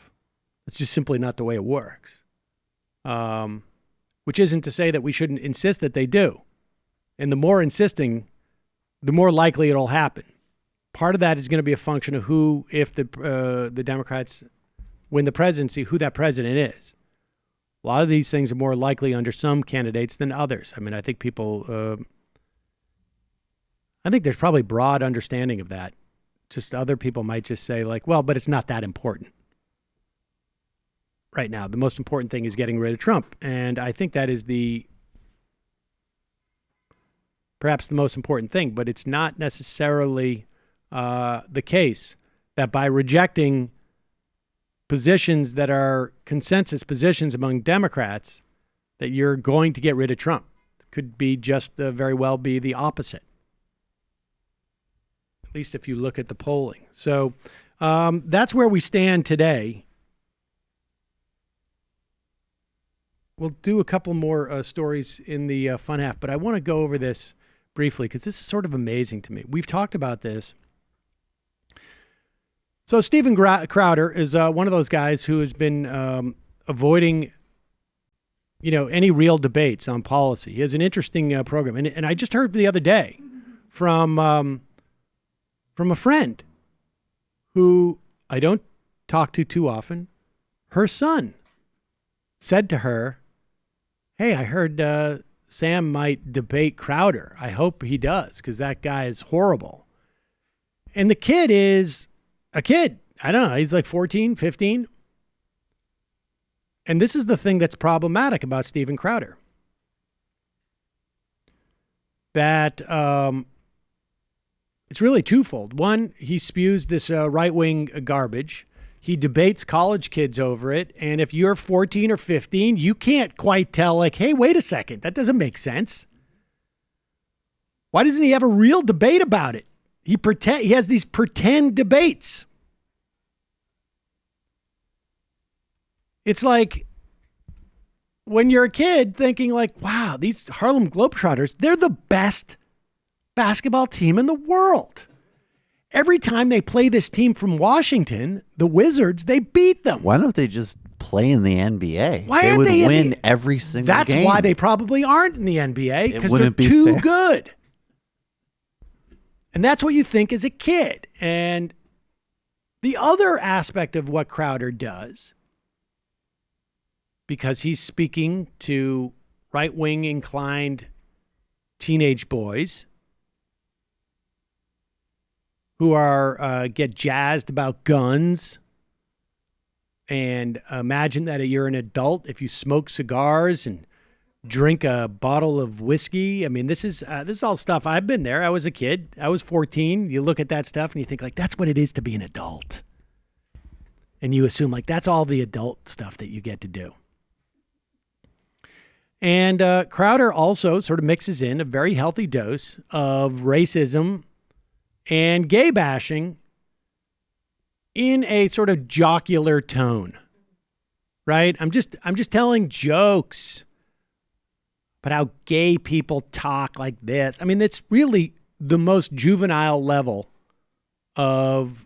It's just simply not the way it works. Which isn't to say that we shouldn't insist that they do. And the more insisting, the more likely it'll happen. Part of that is going to be a function of who, if the Democrats win the presidency, who that president is. A lot of these things are more likely under some candidates than others. I mean, I think I think there's probably broad understanding of that. Just other people might just say like, well, but it's not that important. Right now, the most important thing is getting rid of Trump. And I think that is perhaps the most important thing, but it's not necessarily the case that by rejecting positions that are consensus positions among Democrats, that you're going to get rid of Trump. It could be just very well be the opposite. At least if you look at the polling. So that's where we stand today. We'll do a couple more stories in the fun half, but I want to go over this briefly because this is sort of amazing to me. We've talked about this. So Steven Crowder is one of those guys who has been avoiding, any real debates on policy. He has an interesting program, and I just heard the other day from a friend who I don't talk to too often. Her son said to her, "Hey, I heard Sam might debate Crowder. I hope he does because that guy is horrible." And the kid is a kid. I don't know. He's like 14, 15. And this is the thing that's problematic about Steven Crowder. That it's really twofold. One, he spews this right-wing garbage. He debates college kids over it. And if you're 14 or 15, you can't quite tell, like, hey, wait a second. That doesn't make sense. Why doesn't he have a real debate about it? He has these pretend debates. It's like when you're a kid thinking like, wow, these Harlem Globetrotters, they're the best basketball team in the world. Every time they play this team from Washington, the Wizards, they beat them. Why don't they just play in the NBA? Why they aren't would they win every single game. That's why they probably aren't in the NBA, because they're be too fair. good. And that's what you think as a kid. And the other aspect of what Crowder does, because he's speaking to right-wing inclined teenage boys who are get jazzed about guns and imagine that you're an adult if you smoke cigars and drink a bottle of whiskey. I mean, this is all stuff. I've been there. I was a kid. I was 14. You look at that stuff and you think like, that's what it is to be an adult. And you assume like, that's all the adult stuff that you get to do. And Crowder also sort of mixes in a very healthy dose of racism and gay bashing in a sort of jocular tone, right? I'm just telling jokes about how gay people talk like this. I mean, it's really the most juvenile level of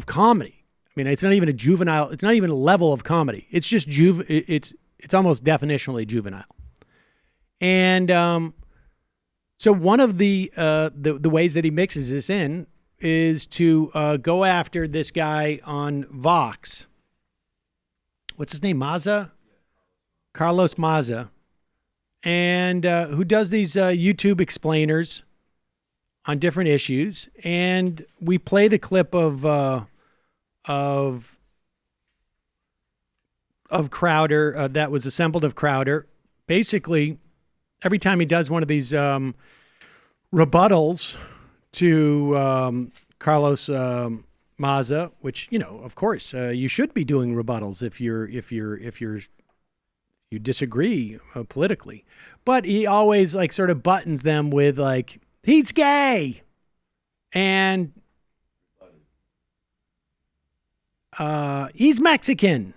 comedy. I mean, it's not even a juvenile. It's not even a level of comedy. It's just it's almost definitionally juvenile. And so one of the ways that he mixes this in is to go after this guy on Vox. What's his name? Maza? Carlos Maza. And who does these YouTube explainers on different issues. And we played a clip of Crowder that was assembled of Crowder. Basically, every time he does one of these rebuttals to Carlos Maza, which, you know, of course, you should be doing rebuttals if you disagree politically, but he always like sort of buttons them with like, he's gay and he's Mexican.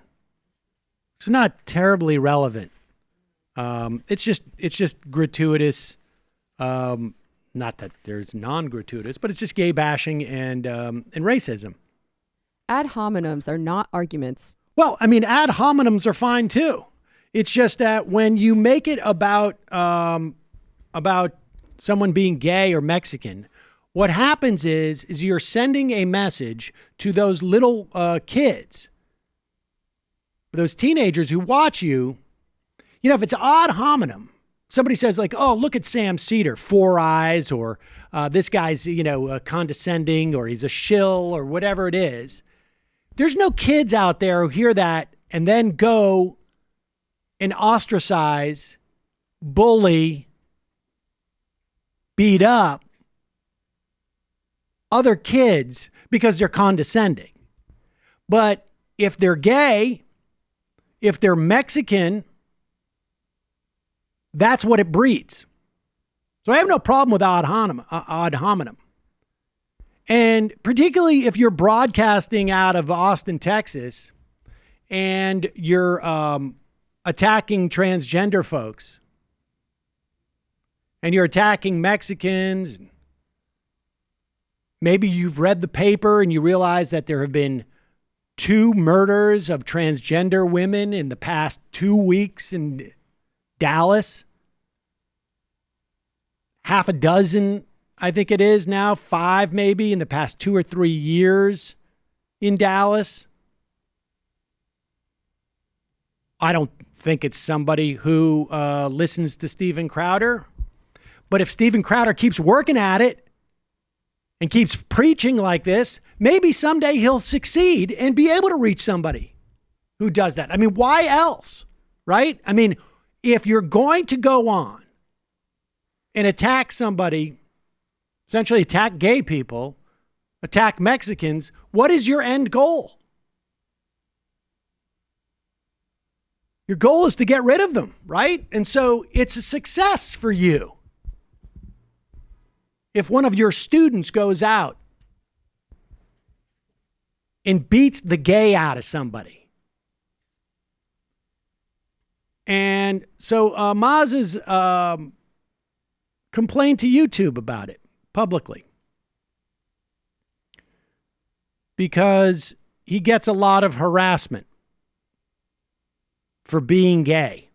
It's not terribly relevant. It's just gratuitous. Not that there's non-gratuitous, but it's just gay bashing and racism. Ad hominems are not arguments. Well, I mean, ad hominems are fine too. It's just that when you make it about someone being gay or Mexican, what happens is you're sending a message to those little kids, those teenagers who watch you. You know, if it's ad hominem, somebody says like, oh, look at Sam Seder, 4 eyes, or this guy's, you know, condescending, or he's a shill, or whatever it is. There's no kids out there who hear that and then go and ostracize, bully, beat up other kids because they're condescending. But if they're gay, if they're Mexican, that's what it breeds. So I have no problem with ad hominem. And particularly if you're broadcasting out of Austin, Texas, and you're attacking transgender folks, and you're attacking Mexicans. Maybe you've read the paper and you realize that there have been 2 murders of transgender women in the past 2 weeks in Dallas. Half a dozen, I think it is now, 5 maybe in the past 2 or 3 years in Dallas. I don't think it's somebody who listens to Steven Crowder. But if Steven Crowder keeps working at it and keeps preaching like this, maybe someday he'll succeed and be able to reach somebody who does that. I mean, why else, right? I mean, if you're going to go on and attack somebody, essentially attack gay people, attack Mexicans, what is your end goal? Your goal is to get rid of them, right? And so it's a success for you. If one of your students goes out and beats the gay out of somebody. And so Maz has complained to YouTube about it publicly because he gets a lot of harassment for being gay.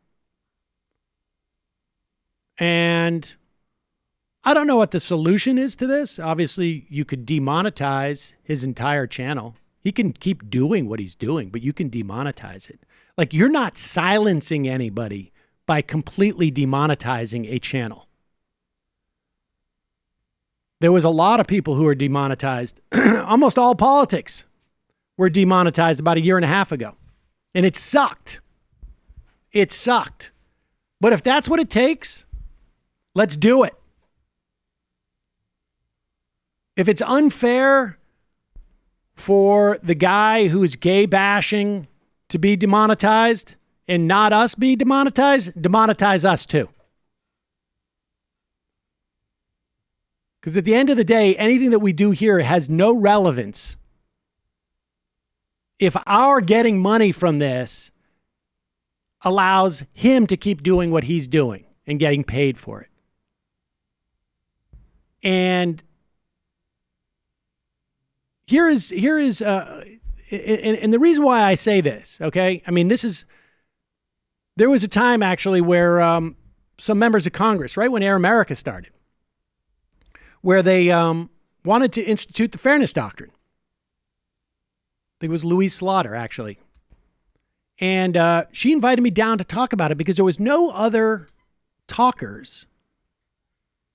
And I don't know what the solution is to this. Obviously, you could demonetize his entire channel. He can keep doing what he's doing, but you can demonetize it. Like, you're not silencing anybody by completely demonetizing a channel. There was a lot of people who were demonetized. Almost all politics were demonetized about 1.5 years ago. And it sucked. It sucked. But if that's what it takes, let's do it. If it's unfair for the guy who is gay bashing to be demonetized and not us be demonetized, demonetize us too. Because at the end of the day, anything that we do here has no relevance if our getting money from this allows him to keep doing what he's doing and getting paid for it. And here is and the reason why I say this, okay? I mean, there was a time actually where some members of Congress, right when Air America started, where they wanted to institute the fairness doctrine. I think it was Louise Slaughter, actually. And she invited me down to talk about it because there was no other talkers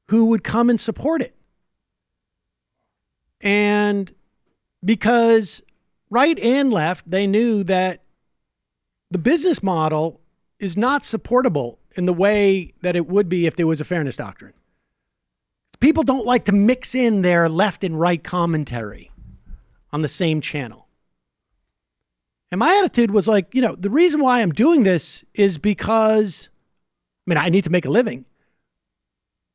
who would come and support it. And because right and left, they knew that the business model is not supportable in the way that it would be if there was a fairness doctrine. People don't like to mix in their left and right commentary on the same channel. And my attitude was like, the reason why I'm doing this is because, I need to make a living.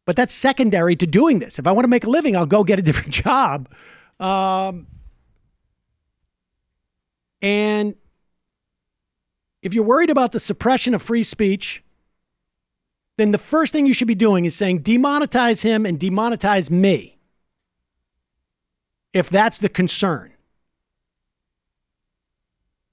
But that's secondary to doing this. If I want to make a living, I'll go get a different job. And if you're worried about the suppression of free speech, then the first thing you should be doing is saying demonetize him and demonetize me. If that's the concern.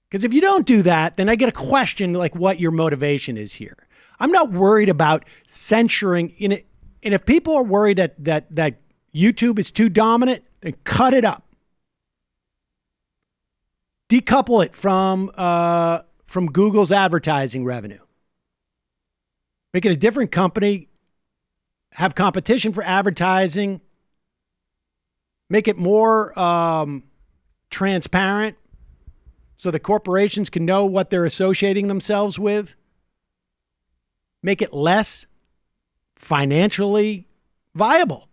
Because if you don't do that, then I get a question like what your motivation is here. I'm not worried about censoring in it. And if people are worried that YouTube is too dominant, then cut it up. Decouple it from Google's advertising revenue. Make it a different company. Have competition for advertising. Make it more transparent so the corporations can know what they're associating themselves with. Make it less financially viable.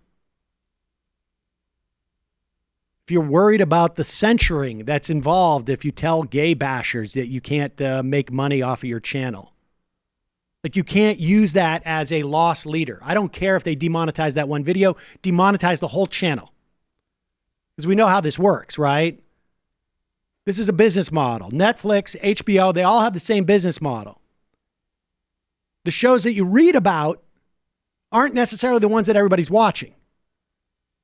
If you're worried about the censoring that's involved if you tell gay bashers that you can't make money off of your channel. Like you can't use that as a loss leader. I don't care if they demonetize that one video, demonetize the whole channel. Because we know how this works, right? This is a business model. Netflix, HBO, they all have the same business model. The shows that you read about aren't necessarily the ones that everybody's watching.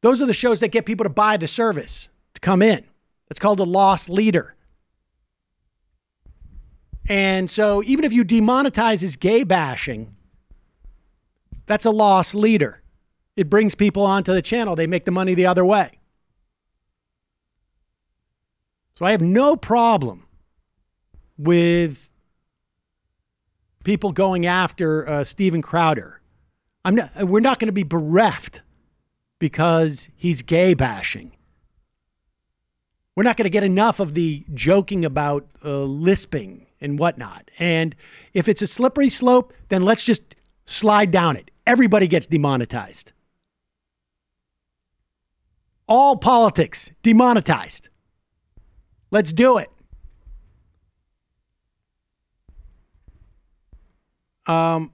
Those are the shows that get people to buy the service, to come in. That's called a loss leader. And so even if you demonetize his gay bashing, that's a loss leader. It brings people onto the channel. They make the money the other way. So I have no problem with people going after Steven Crowder. We're not going to be bereft because he's gay bashing. We're not going to get enough of the joking about lisping and whatnot. And if it's a slippery slope, then let's just slide down it. Everybody gets demonetized. All politics demonetized. Let's do it. And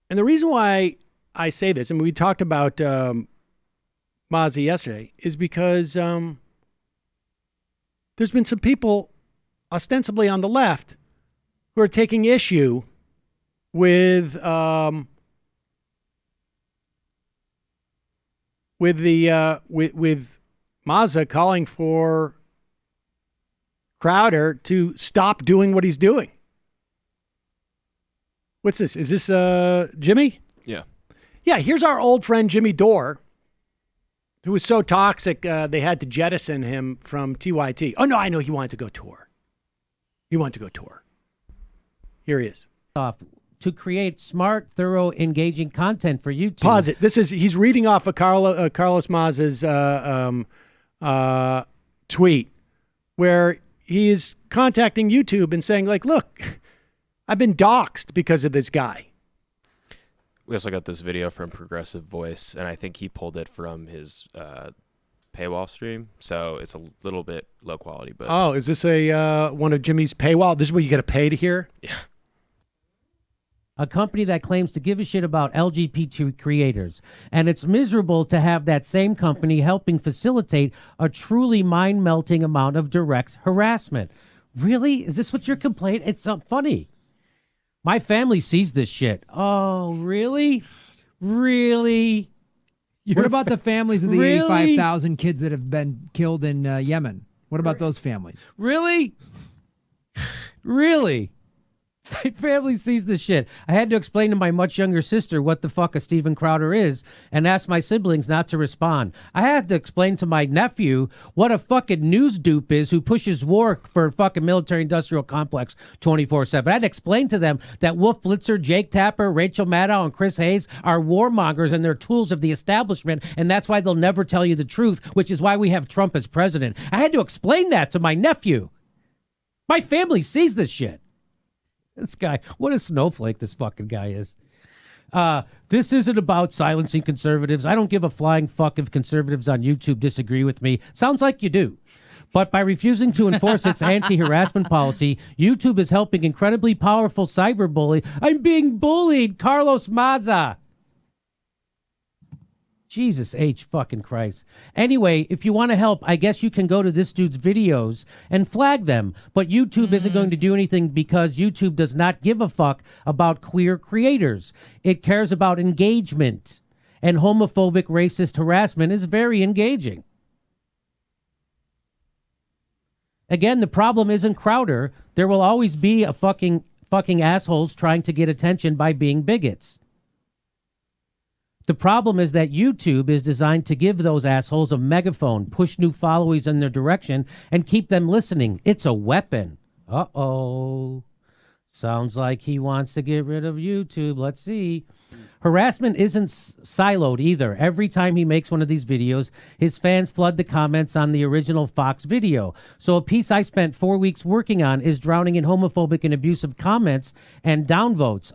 the reason why I say this, and we talked about Mozzie yesterday, is because there's been some people ostensibly on the left who are taking issue with Mazza calling for Crowder to stop doing what he's doing. What's this? Is this Jimmy? Yeah. Yeah, here's our old friend Jimmy Dore, who was so toxic they had to jettison him from TYT. Oh, no, I know he wanted to go tour. He wanted to go tour. Here he is. To create smart, thorough, engaging content for YouTube. Pause it. He's reading off of Carlos Mazza's tweet where he is contacting YouTube and saying, like, look, I've been doxxed because of this guy. We also got this video from Progressive Voice, and I think he pulled it from his paywall stream, so it's a little bit low quality. But oh, is this one of Jimmy's paywall? This is what you got to pay to hear? Yeah. A company that claims to give a shit about LGBT creators. And it's miserable to have that same company helping facilitate a truly mind-melting amount of direct harassment. Really? Is this what your complaint? It's not funny. My family sees this shit. Oh, really? Really? What about the families of the Really? 85,000 kids that have been killed in Yemen? What about those families? Really? Really? My family sees this shit. I had to explain to my much younger sister what the fuck a Steven Crowder is and ask my siblings not to respond. I had to explain to my nephew what a fucking news dupe is who pushes war for a fucking military-industrial complex 24/7. I had to explain to them that Wolf Blitzer, Jake Tapper, Rachel Maddow, and Chris Hayes are warmongers and they're tools of the establishment, and that's why they'll never tell you the truth, which is why we have Trump as president. I had to explain that to my nephew. My family sees this shit. This guy, what a snowflake this fucking guy is. This isn't about silencing conservatives. I don't give a flying fuck if conservatives on YouTube disagree with me. Sounds like you do. But by refusing to enforce its anti-harassment policy, YouTube is helping incredibly powerful cyberbully. I'm being bullied, Carlos Maza. Jesus H fucking Christ. Anyway, if you want to help, I guess you can go to this dude's videos and flag them. But YouTube isn't going to do anything because YouTube does not give a fuck about queer creators. It cares about engagement. And homophobic, racist harassment is very engaging. Again, the problem isn't Crowder. There will always be a fucking assholes trying to get attention by being bigots. The problem is that YouTube is designed to give those assholes a megaphone, push new followers in their direction, and keep them listening. It's a weapon. Uh-oh. Sounds like he wants to get rid of YouTube. Let's see. Harassment isn't siloed either. Every time he makes one of these videos, his fans flood the comments on the original Fox video. So a piece I spent 4 weeks working on is drowning in homophobic and abusive comments and downvotes.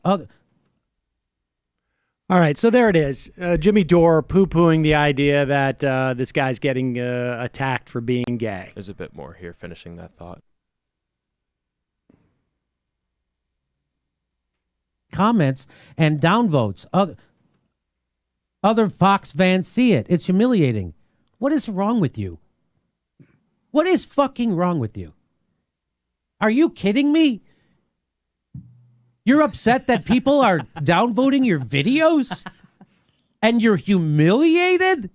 All right, so there it is. Jimmy Dore poo-pooing the idea that this guy's getting attacked for being gay. There's a bit more here, finishing that thought. Comments and downvotes. Other Fox fans see it. It's humiliating. What is wrong with you? What is fucking wrong with you? Are you kidding me? You're upset that people are downvoting your videos? And you're humiliated?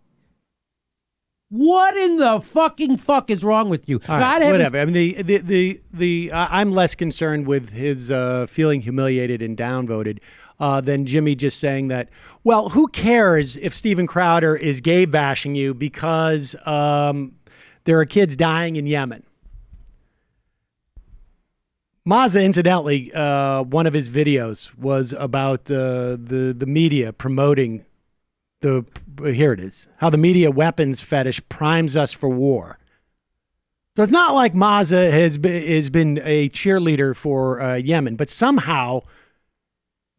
What in the fucking fuck is wrong with you? All right, whatever. I mean, I'm less concerned with his feeling humiliated and downvoted than Jimmy just saying that, well, who cares if Steven Crowder is gay bashing you because there are kids dying in Yemen? Maza, incidentally, one of his videos was about the media promoting here it is, how the media weapons fetish primes us for war. So it's not like Maza has been a cheerleader for Yemen, but somehow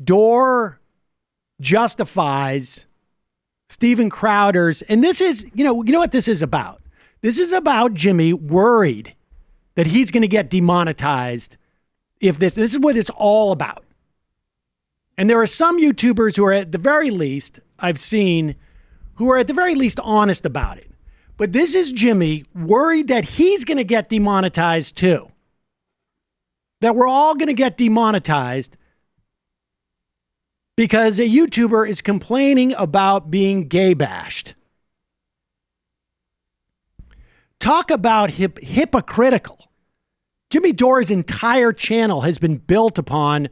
Dore justifies Steven Crowder's, and this is, you know what this is about? This is about Jimmy worried that he's going to get demonetized if this is what it's all about. And there are some YouTubers who are at the very least, I've seen, who are at the very least honest about it. But this is Jimmy worried that he's going to get demonetized too. That we're all going to get demonetized because a YouTuber is complaining about being gay bashed. Talk about hypocritical. Jimmy Dore's entire channel has been built upon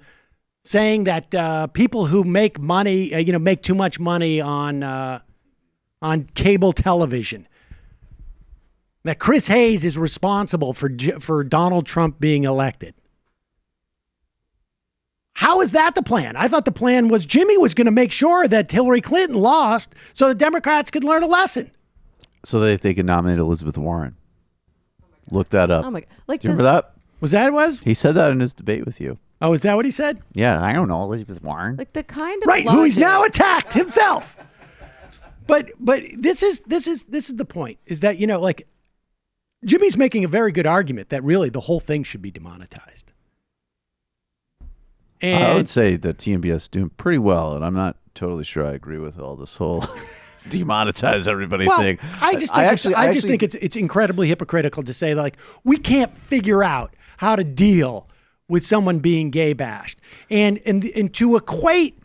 saying that people who make money, make too much money on cable television, that Chris Hayes is responsible for Donald Trump being elected. How is that the plan? I thought the plan was Jimmy was going to make sure that Hillary Clinton lost so the Democrats could learn a lesson. So that they could nominate Elizabeth Warren. Look that up. Oh my! Do you remember that? Was that it was? He said that in his debate with you. Oh, is that what he said? Yeah, I don't know, Elizabeth Warren. Like the kind of right, who he's now attacked himself. But this is the point, is that, Jimmy's making a very good argument that really the whole thing should be demonetized. And I would say that TMBS is doing pretty well, and I'm not totally sure I agree with all this whole demonetize everybody thing. I just think it's incredibly hypocritical to say, like, we can't figure out how to deal with someone being gay bashed, and to equate,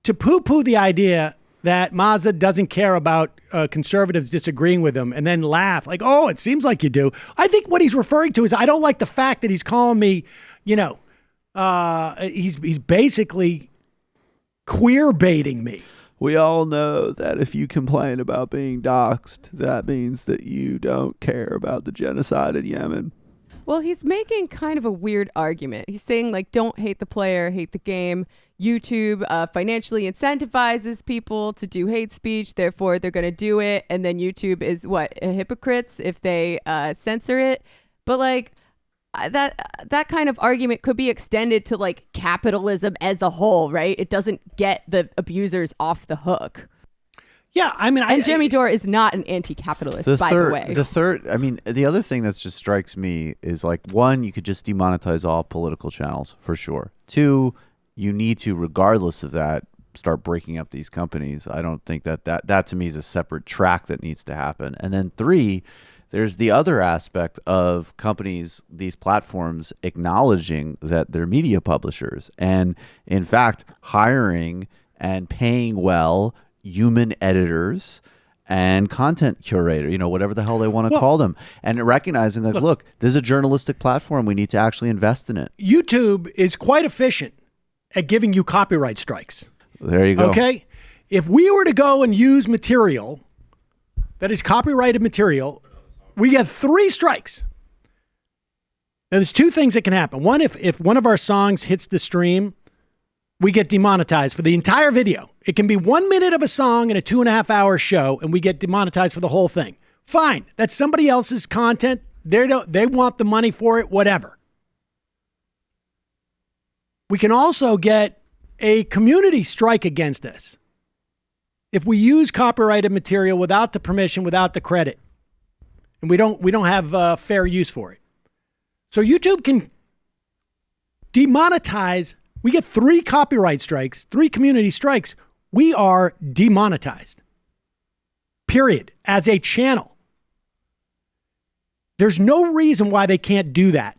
to poo-poo the idea that Mazda doesn't care about conservatives disagreeing with him and then laugh like, oh, it seems like you do. I think what he's referring to is I don't like the fact that he's calling me, he's basically queer baiting me. We all know that if you complain about being doxxed, that means that you don't care about the genocide in Yemen. Well, he's making kind of a weird argument. He's saying, like, don't hate the player, hate the game. YouTube financially incentivizes people to do hate speech, therefore they're going to do it. And then YouTube is hypocrites if they censor it. But like that kind of argument could be extended to like capitalism as a whole, right? It doesn't get the abusers off the hook. Yeah, I mean, and Jimmy Dore is not an anti-capitalist, by the way. The other thing that just strikes me is like, one, you could just demonetize all political channels for sure. Two, you need to, regardless of that, start breaking up these companies. I don't think that to me is a separate track that needs to happen. And then three, there's the other aspect of companies, these platforms acknowledging that they're media publishers and, in fact, hiring and paying well human editors and content curator, whatever the hell they want to call them, and recognizing that, look, this is a journalistic platform. We need to actually invest in it. YouTube is quite efficient at giving you copyright strikes. There you go. Okay? If we were to go and use material that is copyrighted material, we get 3 strikes. Now, there's 2 things that can happen. One, if one of our songs hits the stream, we get demonetized for the entire video. It can be 1 minute of a song in a 2.5-hour show, and we get demonetized for the whole thing. Fine. That's somebody else's content. They want the money for it, whatever. We can also get a community strike against us if we use copyrighted material without the permission, without the credit, and we don't have fair use for it. So YouTube can demonetize. We get 3 copyright strikes, 3 community strikes. We are demonetized. Period. As a channel. There's no reason why they can't do that.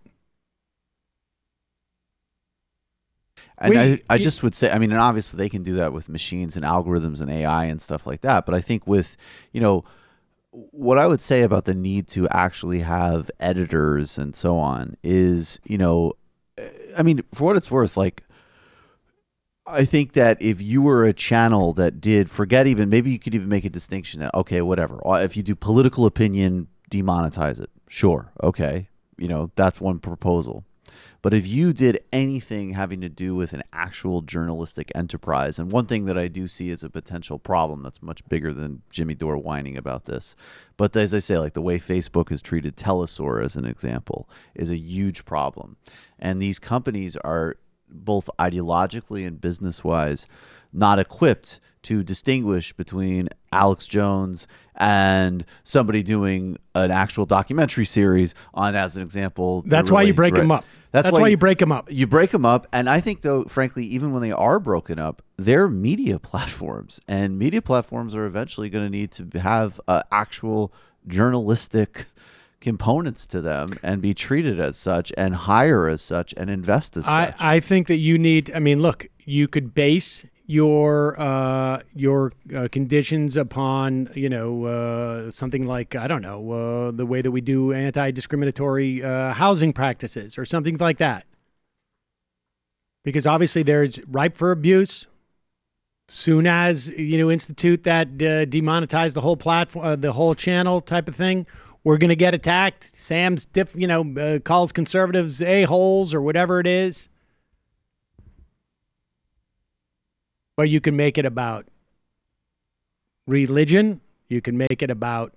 And I just would say, and obviously they can do that with machines and algorithms and AI and stuff like that. But I think with, what I would say about the need to actually have editors and so on is, for what it's worth, like, I think that if you were a channel that maybe you could even make a distinction that, okay, whatever. If you do political opinion, demonetize it. Sure. Okay. That's one proposal. But if you did anything having to do with an actual journalistic enterprise, and one thing that I do see as a potential problem that's much bigger than Jimmy Dore whining about this, but as I say, like the way Facebook has treated Telesaur as an example is a huge problem. And these companies are both ideologically and business-wise not equipped to distinguish between Alex Jones and somebody doing an actual documentary series on, as an example. That's why you break them up. That's why you break them up. You break them up. And I think, though, frankly, even when they are broken up, they're media platforms. And media platforms are eventually going to need to have actual journalistic components to them and be treated as such and hire as such and invest as such. I think that you need, look, you could base your conditions upon, something like, I don't know, the way that we do anti-discriminatory housing practices or something like that. Because obviously there's ripe for abuse. Soon as, institute that demonetize the whole platform, the whole channel type of thing, we're going to get attacked. Sam's calls conservatives a-holes or whatever it is. But you can make it about religion. You can make it about,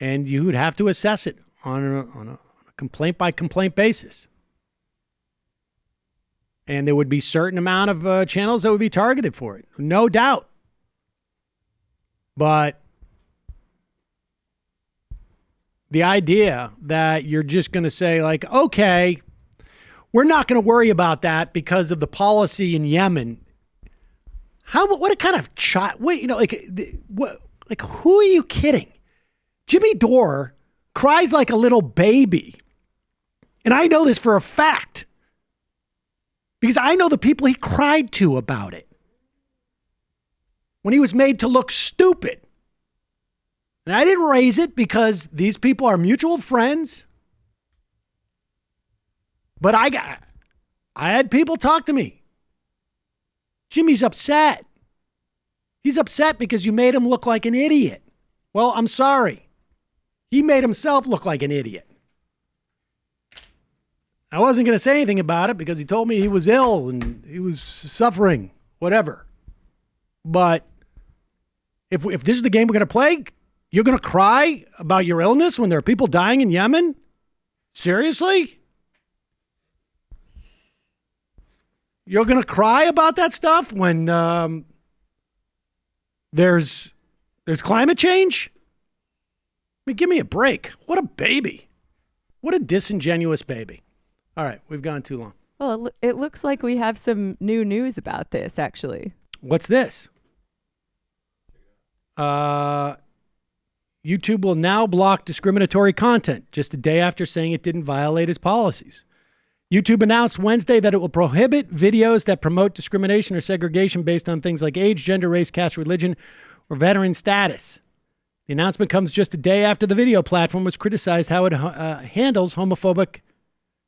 and you would have to assess it on a complaint by complaint basis. And there would be certain amount of channels that would be targeted for it, no doubt. But the idea that you're just going to say, like, okay, we're not going to worry about that because of the policy in Yemen. What a kind of child? Wait, who are you kidding? Jimmy Dore cries like a little baby, and I know this for a fact because I know the people he cried to about it. when he was made to look stupid. And I didn't raise it because these people are mutual friends. But I had people talk to me. Jimmy's upset. He's upset because you made him look like an idiot. Well, I'm sorry. He made himself look like an idiot. I wasn't going to say anything about it because he told me he was ill and he was suffering, whatever. But if this is the game we're going to play, you're going to cry about your illness when there are people dying in Yemen? Seriously? You're going to cry about that stuff when there's climate change? I mean, give me a break. What a baby. What a disingenuous baby. All right, we've gone too long. Well, it looks like we have some new news about this, actually. What's this? YouTube will now block discriminatory content just a day after saying it didn't violate its policies. YouTube announced Wednesday that it will prohibit videos that promote discrimination or segregation based on things like age, gender, race, caste, religion, or veteran status. The announcement comes just a day after the video platform was criticized how it handles homophobic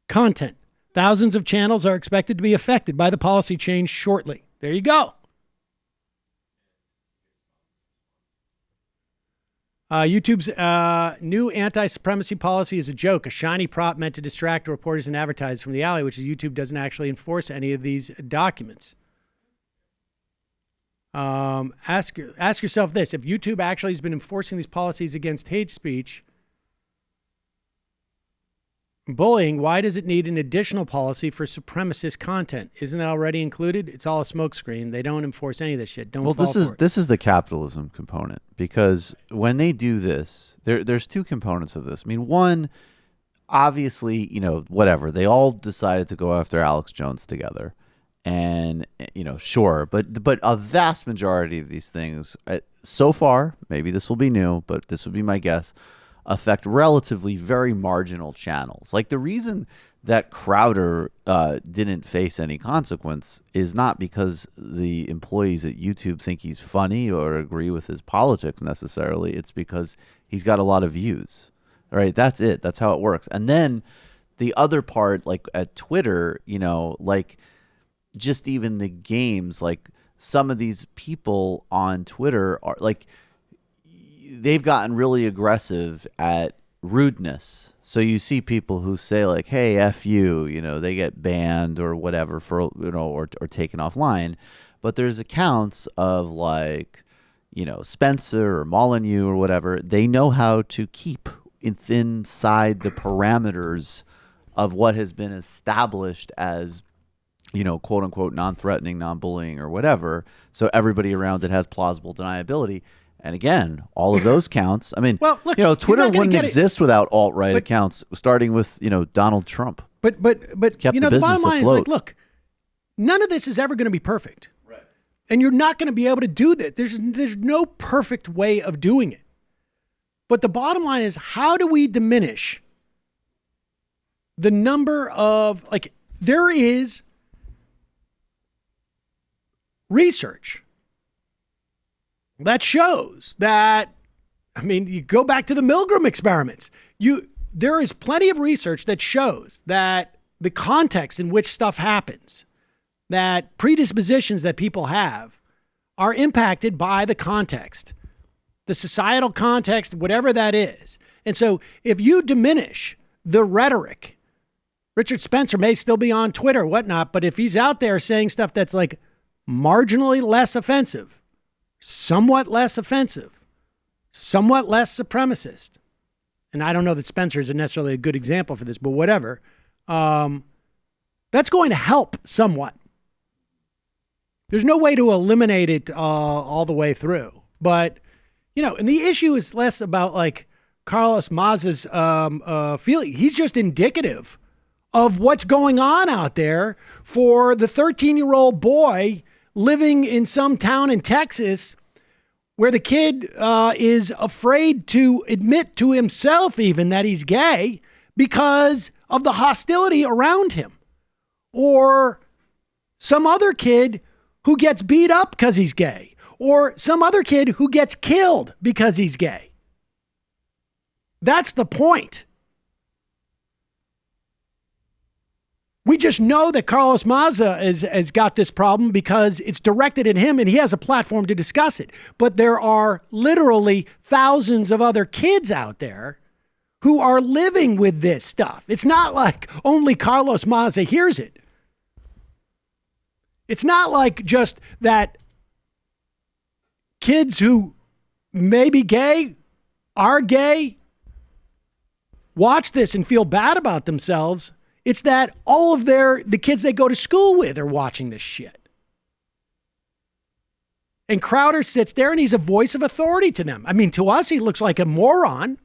content. Thousands of channels are expected to be affected by the policy change shortly. There you go. YouTube's new anti-supremacy policy is a joke, a shiny prop meant to distract reporters and advertisers from the alley, which is YouTube doesn't actually enforce any of these documents. Ask yourself this. If YouTube actually has been enforcing these policies against hate speech, bullying, why does it need an additional policy for supremacist content? Isn't that already included? It's all a smokescreen. They don't enforce any of this shit. Don't fall for it. This is the capitalism component, because when they do this, there's two components of this. I mean, one, obviously, whatever. They all decided to go after Alex Jones together. And, sure, but a vast majority of these things, so far, maybe this will be new, but this would be my guess, affect relatively very marginal channels. Like the reason that Crowder didn't face any consequence is not because the employees at YouTube think he's funny or agree with his politics necessarily. It's because he's got a lot of views. All right, that's it. That's how it works. And then the other part, like at Twitter, like just even the games, like some of these people on Twitter are like, they've gotten really aggressive at rudeness. So you see people who say like, hey, F you, they get banned or whatever for, or taken offline. But there's accounts of like, Spencer or Molyneux or whatever. They know how to keep inside the parameters of what has been established as, quote unquote, non-threatening, non-bullying or whatever. So everybody around it has plausible deniability. And again, all of those counts. I mean, well, look, Twitter wouldn't exist without alt-right accounts, starting with Donald Trump. But the bottom line is like, look, none of this is ever going to be perfect, right? And you're not going to be able to do that. There's no perfect way of doing it. But the bottom line is, how do we diminish the number of there is research that shows that, you go back to the Milgram experiments. There is plenty of research that shows that the context in which stuff happens, that predispositions that people have are impacted by the context, the societal context, whatever that is. And so if you diminish the rhetoric, Richard Spencer may still be on Twitter, whatnot, but if he's out there saying stuff that's like marginally less offensive, somewhat less offensive, somewhat less supremacist. And I don't know that Spencer is necessarily a good example for this, but whatever. That's going to help somewhat. There's no way to eliminate it all the way through. But, and the issue is less about like Carlos Maz's feeling. He's just indicative of what's going on out there for the 13-year-old boy living in some town in Texas where the kid is afraid to admit to himself even that he's gay because of the hostility around him. Or some other kid who gets beat up because he's gay. or some other kid who gets killed because he's gay. That's the point. We just know that Carlos Maza has got this problem because it's directed at him and he has a platform to discuss it. But there are literally thousands of other kids out there who are living with this stuff. It's not like only Carlos Maza hears it. It's not like just that kids who may be gay, are gay, watch this and feel bad about themselves. It's that all of the kids they go to school with are watching this shit. And Crowder sits there and he's a voice of authority to them. I mean, to us, he looks like a moron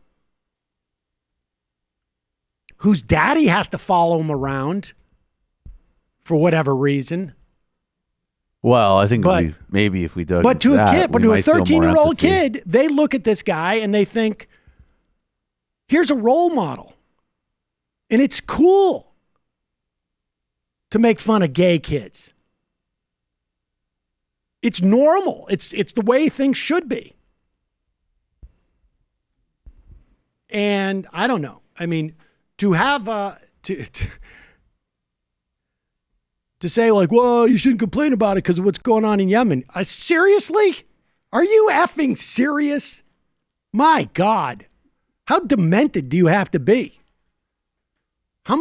whose daddy has to follow him around for whatever reason. Well, I think maybe if we dug But to into a that, kid, but we to a might feel more 13-year-old empathy. kid, they look at this guy and they think, here's a role model. And it's cool to make fun of gay kids. It's normal. It's the way things should be. And I don't know. I mean, to have to say like, well, you shouldn't complain about it because of what's going on in Yemen. Seriously? Are you effing serious? My God. How demented do you have to be? How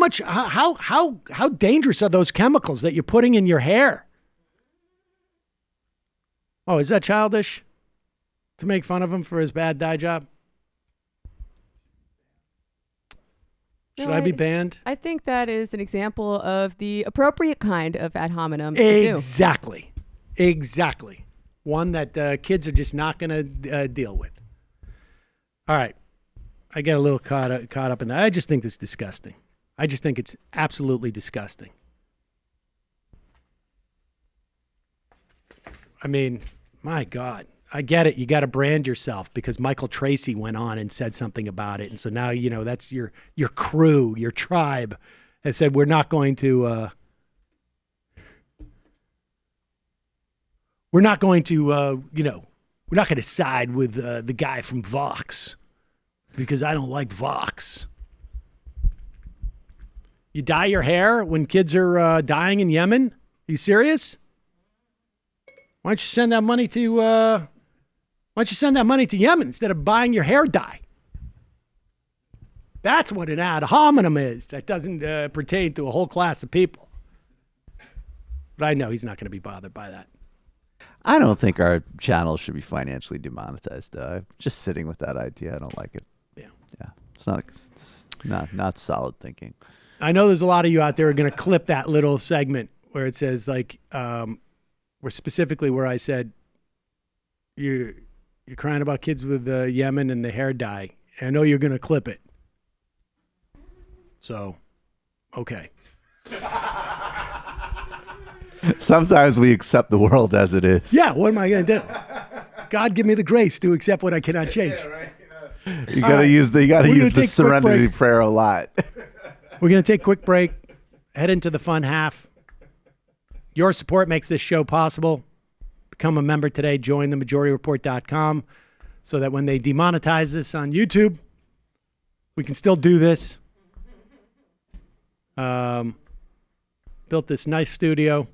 dangerous are those chemicals that you're putting in your hair? Oh, is that childish? To make fun of him for his bad dye job? Should I be banned? I think that is an example of the appropriate kind of ad hominem Exactly. Exactly. One that kids are just not going to deal with. All right. I get a little caught up in that. I just think it's disgusting. I just think it's absolutely disgusting. I mean, my God. I get it. You got to brand yourself because Michael Tracy went on and said something about it. And so now, you know, that's your crew, your tribe has said, we're not going to, we're not going to side with the guy from Vox because I don't like Vox. You dye your hair when kids are dying in Yemen? Are you serious? Why don't you send that money to Yemen instead of buying your hair dye? That's what an ad hominem is. That doesn't pertain to a whole class of people. But I know he's not going to be bothered by that. I don't think our channel should be financially demonetized. Just sitting with that idea, I don't like it. Yeah, it's not solid thinking. I know there's a lot of you out there who are going to clip that little segment where it says like, where specifically where I said, you're crying about kids with Yemen and the hair dye. I know you're going to clip it. So, okay. Sometimes we accept the world as it is. Yeah, what am I going to do? God give me the grace to accept what I cannot change. Yeah, right. You got to use the serenity prayer a lot. We're going to take a quick break, head into the fun half. Your support makes this show possible. Become a member today. Join themajorityreport.com so that when they demonetize this on YouTube, we can still do this. Built this nice studio.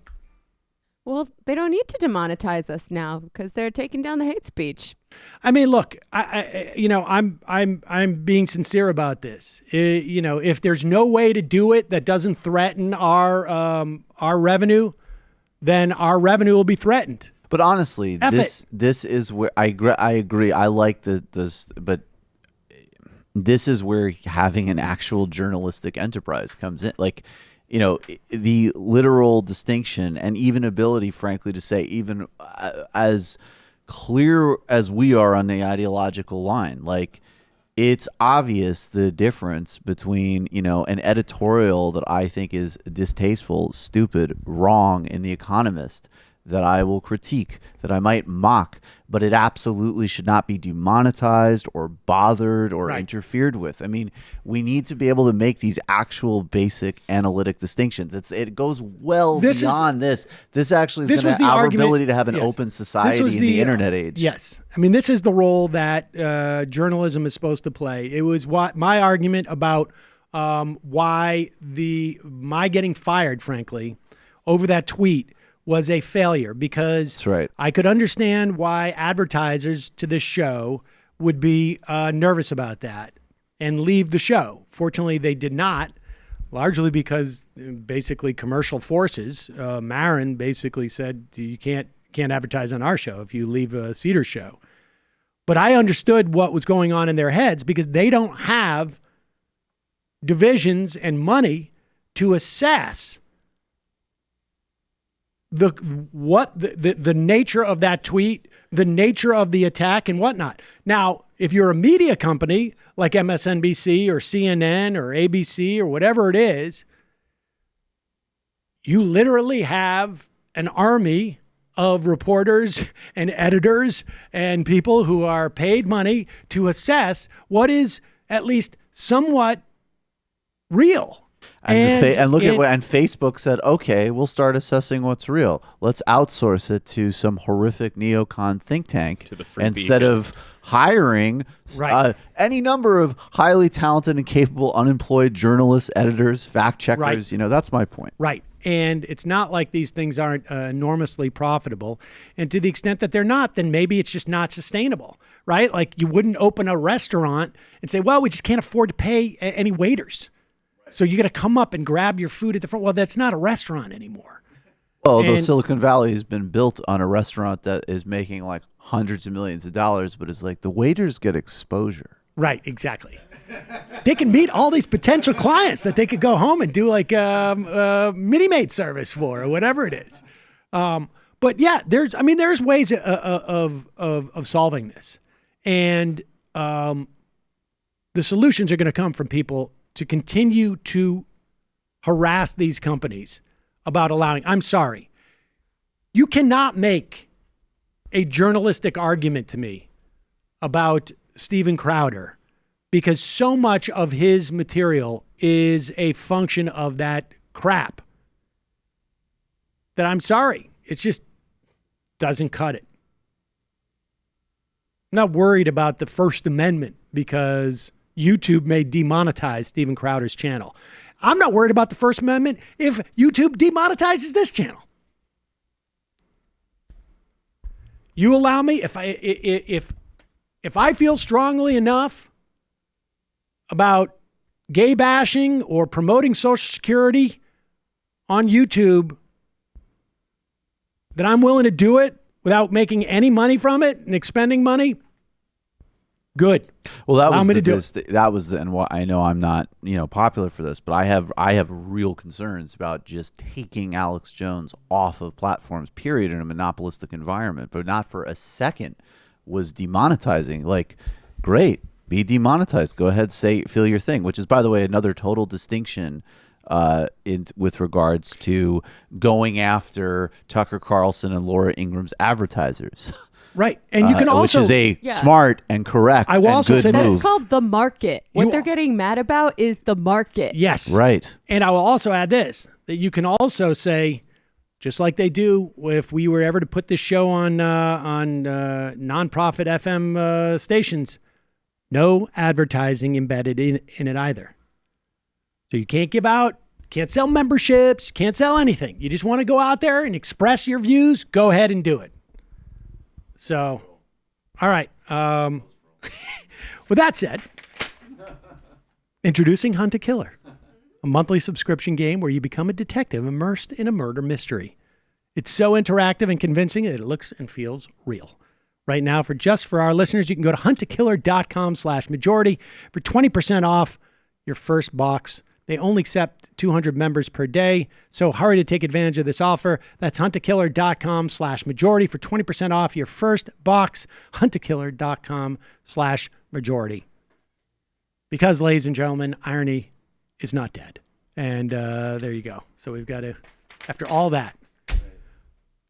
Well, they don't need to demonetize us now because they're taking down the hate speech. I mean, look, I'm being sincere about this. If there's no way to do it that doesn't threaten our revenue, then our revenue will be threatened. But honestly, this is where I agree. I like this, but this is where having an actual journalistic enterprise comes in. Like, the literal distinction and even ability, frankly, to say even as clear as we are on the ideological line, like it's obvious the difference between, an editorial that I think is distasteful, stupid, wrong in The Economist that I will critique, that I might mock, but it absolutely should not be demonetized or bothered or interfered with. I mean, we need to be able to make these actual basic analytic distinctions. It goes well beyond this. This actually is going to our ability to have an open society in the internet age. Yes. I mean, this is the role that journalism is supposed to play. It was what my argument about why my getting fired, frankly, over that tweet was a failure, because I could understand why advertisers to this show would be nervous about that and leave the show. Fortunately, they did not, largely because basically commercial forces. Marin basically said, you can't advertise on our show if you leave a Seder show. But I understood what was going on in their heads, because they don't have divisions and money to assess the nature of that tweet, the nature of the attack, and whatnot. Now, if you're a media company like MSNBC or CNN or ABC or whatever it is, you literally have an army of reporters and editors and people who are paid money to assess what is at least somewhat real. And Facebook said, okay, we'll start assessing what's real. Let's outsource it to some horrific neocon think tank instead of hiring any number of highly talented and capable unemployed journalists, editors, fact checkers. You know, that's my point. Right. And it's not like these things aren't enormously profitable. And to the extent that they're not, then maybe it's just not sustainable, right? Like, you wouldn't open a restaurant and say, well, we just can't afford to pay any waiters. So you got to come up and grab your food at the front. Well, that's not a restaurant anymore. Well, the Silicon Valley has been built on a restaurant that is making like hundreds of millions of dollars, but it's like the waiters get exposure. Right, exactly. They can meet all these potential clients that they could go home and do like a mini-mate service for, or whatever it is. But yeah, there's ways of solving this, and the solutions are going to come from people to continue to harass these companies about allowing. I'm sorry, you cannot make a journalistic argument to me about Steven Crowder, because so much of his material is a function of that crap, that I'm sorry, it just doesn't cut it. I'm not worried about the First Amendment because YouTube may demonetize Steven Crowder's channel. I'm not worried about the First Amendment if YouTube demonetizes this channel. You allow me, if I feel strongly enough about gay bashing or promoting Social Security on YouTube, that I'm willing to do it without making any money from it and expending money, good. Well, that allow was me the, to do it. that was the, and I know I'm not popular for this, but I have real concerns about just taking Alex Jones off of platforms, period, in a monopolistic environment. But not for a second was demonetizing. Like, great, be demonetized. Go ahead, feel your thing. Which is, by the way, another total distinction with regards to going after Tucker Carlson and Laura Ingram's advertisers. Right. And you can also, which is a smart and correct I will and also good say move. that's called the market. What they're getting mad about is the market. Yes. Right. And I will also add this, that you can also say, just like they do if we were ever to put this show on nonprofit FM stations, no advertising embedded in it either. So you can't give out, can't sell memberships, can't sell anything. You just want to go out there and express your views, go ahead and do it. So, all right. With that said, introducing Hunt a Killer, a monthly subscription game where you become a detective immersed in a murder mystery. It's so interactive and convincing that it looks and feels real. Right now, for our listeners, you can go to huntakiller.com/majority for 20% off your first box. They only accept 200 members per day, so hurry to take advantage of this offer. That's huntakiller.com/majority for 20% off your first box. huntakiller.com/majority. Because, ladies and gentlemen, irony is not dead. And there you go. So we've got to, after all that,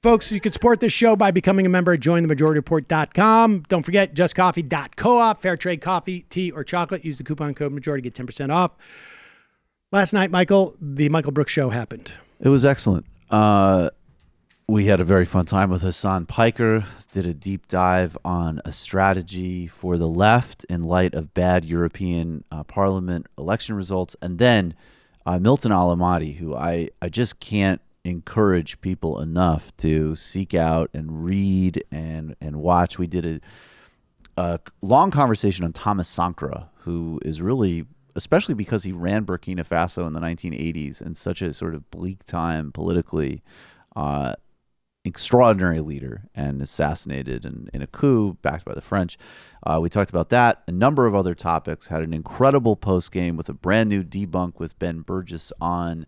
Folks, you can support this show by becoming a member at jointhemajority.com. Don't forget, justcoffee.coop, fair trade coffee, tea, or chocolate. Use the coupon code majority, get 10% off. Last night, Michael, the Michael Brooks show happened. It was excellent. We had a very fun time with Hassan Piker, did a deep dive on a strategy for the left in light of bad European Parliament election results. And then Milton Alamati, who I just can't encourage people enough to seek out and read and watch. We did a long conversation on Thomas Sankara, who is really, especially because he ran Burkina Faso in the 1980s in such a sort of bleak time politically, extraordinary leader and assassinated in a coup backed by the French. We talked about that, a number of other topics, had an incredible post-game with a brand new debunk with Ben Burgess on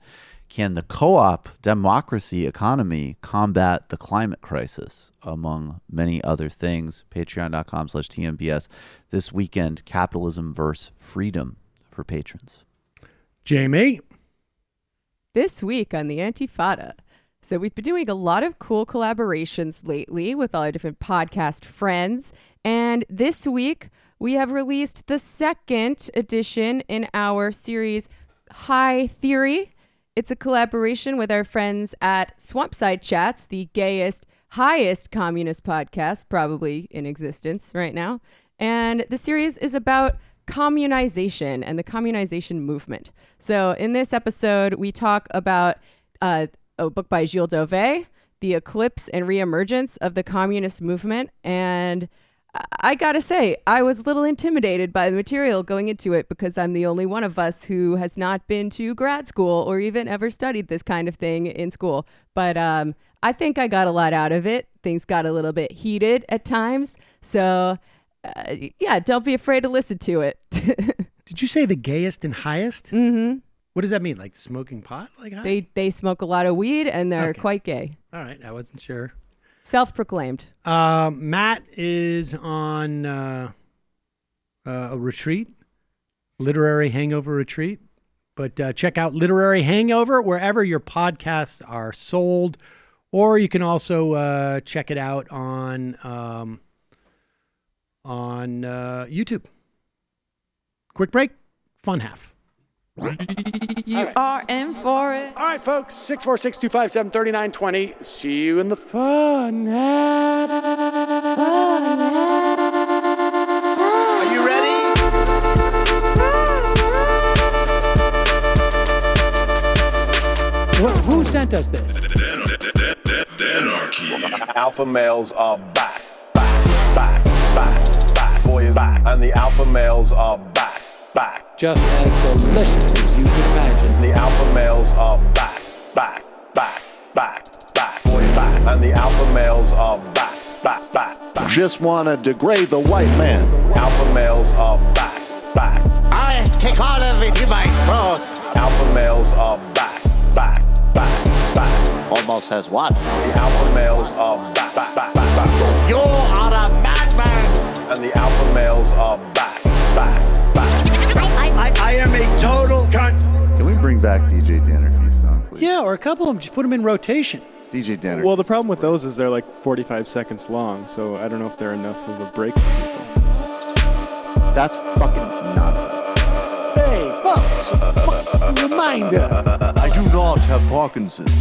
can the co-op democracy economy combat the climate crisis, among many other things. Patreon.com/TMBS. This weekend, Capitalism versus Freedom for patrons. Jamie? This week on the Antifada. So we've been doing a lot of cool collaborations lately with all our different podcast friends. And this week, we have released the second edition in our series, High Theory. It's a collaboration with our friends at Swampside Chats, the gayest, highest communist podcast probably in existence right now. And the series is about communization and the communization movement. So in this episode, we talk about a book by Gilles Dauvé, The Eclipse and Reemergence of the Communist Movement. And I gotta say, I was a little intimidated by the material going into it because I'm the only one of us who has not been to grad school or even ever studied this kind of thing in school. But I think I got a lot out of it. Things got a little bit heated at times. So yeah, don't be afraid to listen to it. Did you say the gayest and highest? Mm-hmm. What does that mean? Like smoking pot? Like they smoke a lot of weed and they're quite gay. All right, I wasn't sure. Self-proclaimed. Matt is on a retreat, literary hangover retreat. But check out Literary Hangover wherever your podcasts are sold, or you can also check it out on YouTube. Quick break. Fun half. You are in for it. All right, folks. 646-257-3920. See you in the fun half. Are you ready? Who sent us this? Alpha males are back. Boy is back. And the alpha males are back. Just as delicious as you can imagine. The alpha males are back. Boy is back. And the alpha males are back. Just wanna degrade the white man. Alpha males are back. I take all of it in my throat. Alpha males are back. Almost says what? The alpha males are back. You are a madman. And the alpha males are back. I am a total cunt. Can we bring back DJ Dannerky's song, please? Yeah, or a couple of them. Just put them in rotation. DJ Dannerky. Well, the problem with those is they're like 45 seconds long, so I don't know if they're enough of a break for people. That's fucking nonsense. Hey, folks, reminder. I do not have Parkinson's.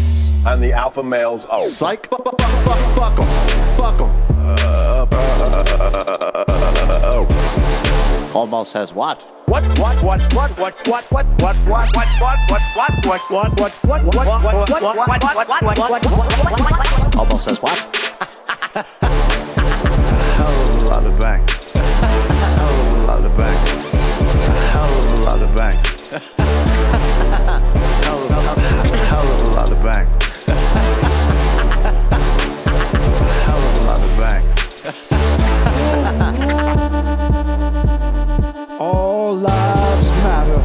And the alpha males are psych. Fuck 'em. Almost says what? Almost says what? Hell of a lot of bank. Hell of a lot of bank. Hell of a lot of bank. Hell of a lot of bank. Hell of a lot of bank. All lives matter.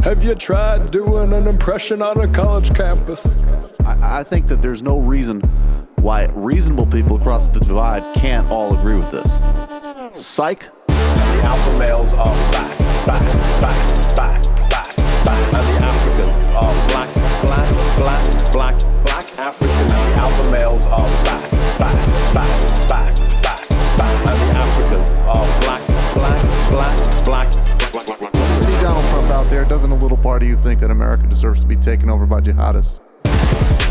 Have you tried doing an impression on a college campus? I think that there's no reason why reasonable people across the divide can't all agree with this. Psych. The alpha males are back. And the Africans are black. Africans and the alpha males are back, back, back, back, back, back. And the Africans are black, black, black, black, black, black, black. See Donald Trump out there, doesn't a little part of you think that America deserves to be taken over by jihadists?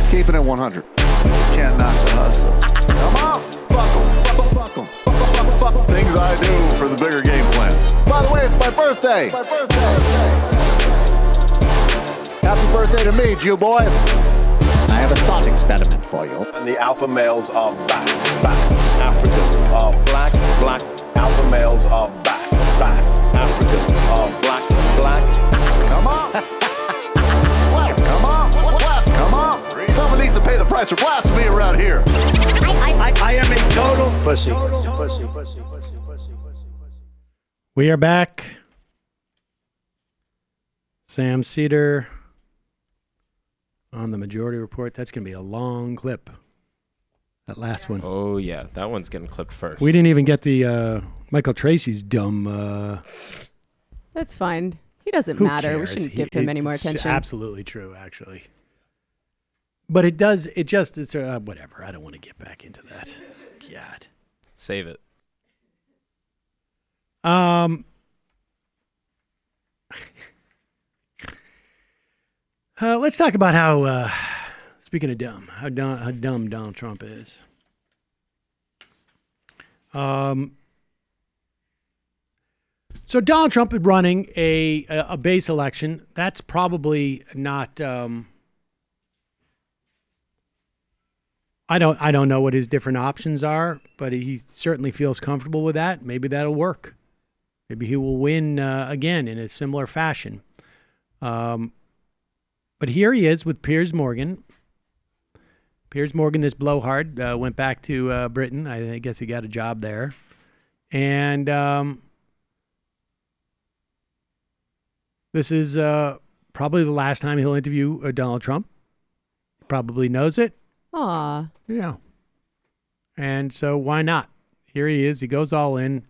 Keeping it 100. Can't knock the hustle. Come on, fuck 'em, fuck 'em, fuck things I do for the bigger game plan. By the way, it's my birthday. Happy birthday to me, Jew boy. I have a thought experiment for you. And the alpha males are back, back. Africans are black, black. Alpha males are back, back. Africans are black, black. Come on. Come on. Come on. Someone needs to pay the price for blasphemy around here. I am a total pussy. We are back. Sam Seder on the Majority Report. That's going to be a long clip. That last one. Oh, yeah. That one's getting clipped first. We didn't even get the Michael Tracy's dumb... That's fine. He doesn't Who matter. We cares? shouldn't give him any more It's attention. absolutely true, actually. But it does, it's whatever. I don't want to get back into that. God. Save it. Let's talk about how, speaking of dumb, how dumb Donald Trump is. So Donald Trump is running a base election. That's probably not. I don't know what his different options are, but he certainly feels comfortable with that. Maybe that'll work. Maybe he will win again in a similar fashion. But here he is with Piers Morgan. Piers Morgan, this blowhard, went back to Britain. I guess he got a job there. And this is probably the last time he'll interview Donald Trump. He probably knows it. Aw. Yeah. And so why not? Here he is. He goes all in,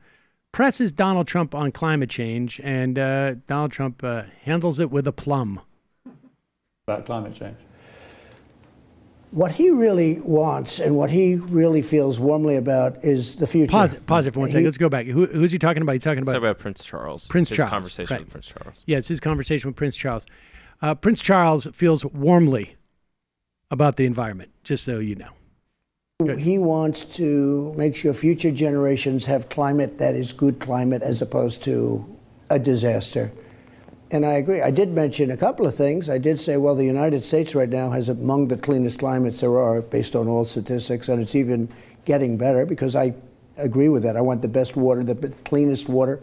presses Donald Trump on climate change, and Donald Trump handles it with aplomb. About climate change. What he really wants and what he really feels warmly about is the future. Pause it for one second. Let's go back. Who's he talking about? He's talking about Prince Charles. Prince his Charles. Conversation Right. with Prince Charles. Yes, his conversation with Prince Charles. Prince Charles feels warmly about the environment, just so you know. He wants to make sure future generations have climate that is good climate as opposed to a disaster. And I agree. I did mention a couple of things. I did say, well, the United States right now has among the cleanest climates there are based on all statistics, and it's even getting better because I agree with that. I want the best water, the cleanest water,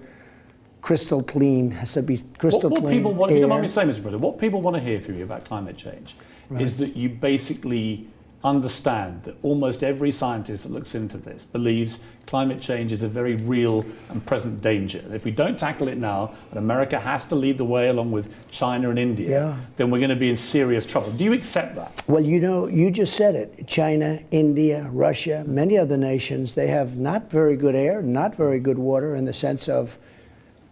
crystal clean, has to be crystal what clean people want, if you air. don't mind me saying, Mr. Brother, what people want to hear from you about climate change is that you basically understand that almost every scientist that looks into this believes climate change is a very real and present danger. And if we don't tackle it now, and America has to lead the way along with China and India, then we're going to be in serious trouble. Do you accept that? Well, you know, you just said it. China, India, Russia, many other nations, they have not very good air, not very good water in the sense of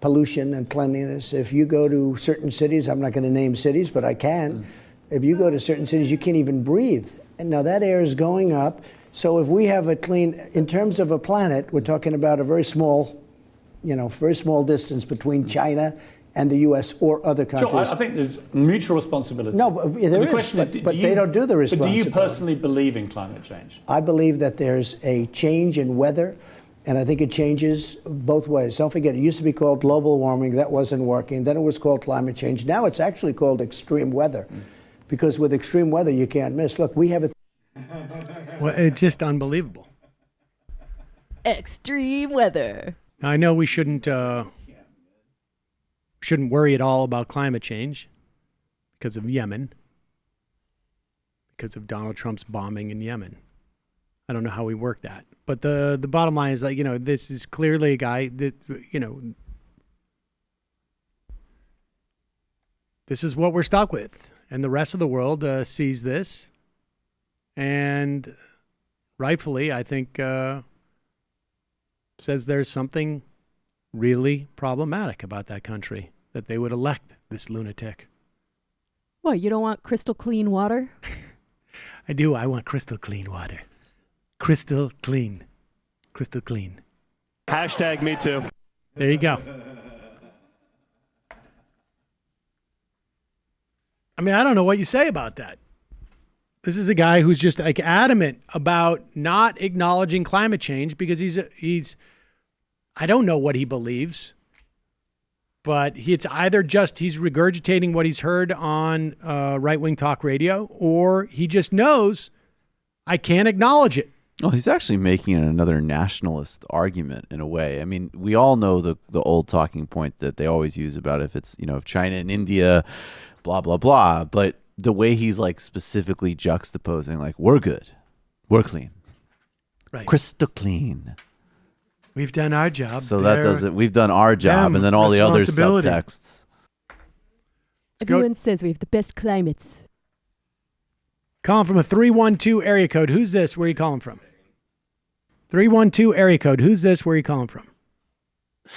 pollution and cleanliness. If you go to certain cities, I'm not going to name cities, but I can. If you go to certain cities, you can't even breathe. And now that air is going up. So if we have a clean, in terms of a planet, we're talking about a very small, very small distance between China and the U.S. or other countries. Sure, I think there's mutual responsibility. No, but there is, but they don't do the responsibility. But do you personally believe in climate change? I believe that there's a change in weather, and I think it changes both ways. Don't forget, it used to be called global warming. That wasn't working. Then it was called climate change. Now it's actually called extreme weather. Because with extreme weather, you can't miss. Look, we have a... Well, it's just unbelievable. Extreme weather. Now, I know we shouldn't worry at all about climate change because of Yemen, because of Donald Trump's bombing in Yemen. I don't know how we work that. But the bottom line is that, this is clearly a guy that, this is what we're stuck with. And the rest of the world sees this. And rightfully, I think, says there's something really problematic about that country, that they would elect this lunatic. What, you don't want crystal clean water? I do. I want crystal clean water. Crystal clean. Crystal clean. Hashtag me too. There you go. I mean, I don't know what you say about that. This is a guy who's just like adamant about not acknowledging climate change because he's I don't know what he believes, but it's either just he's regurgitating what he's heard on right-wing talk radio, or he just knows I can't acknowledge it. Well, he's actually making another nationalist argument in a way. I mean, we all know the old talking point that they always use about if it's, if China and India, blah, blah, blah. But the way he's like specifically juxtaposing, like, we're good, we're clean, right, crystal clean. We've done our job. So that does it. We've done our job, and then all the other subtexts. Everyone says we have the best climates. Calling from a 312 area code. Who's this? Where are you calling from? 312 area code. Who's this? Where are you calling from?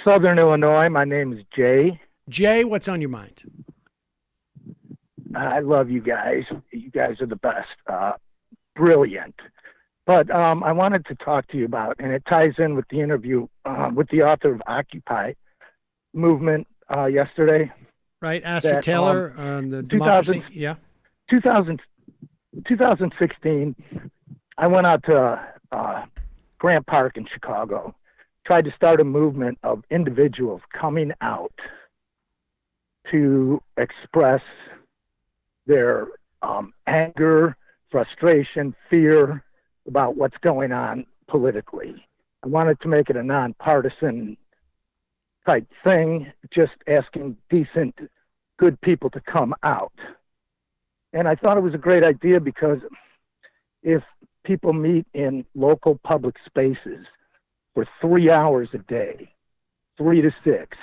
Southern Illinois. My name is Jay. Jay, what's on your mind? I love you guys. You guys are the best. Brilliant. But I wanted to talk to you about, and it ties in with the interview with the author of Occupy movement yesterday. Right, Astor Taylor on the democracy. Yeah. 2016, I went out to Grant Park in Chicago, tried to start a movement of individuals coming out to express their anger, frustration, fear about what's going on politically. I wanted to make it a nonpartisan type thing, just asking decent, good people to come out. And I thought it was a great idea because if people meet in local public spaces for 3 hours a day, 3 to 6,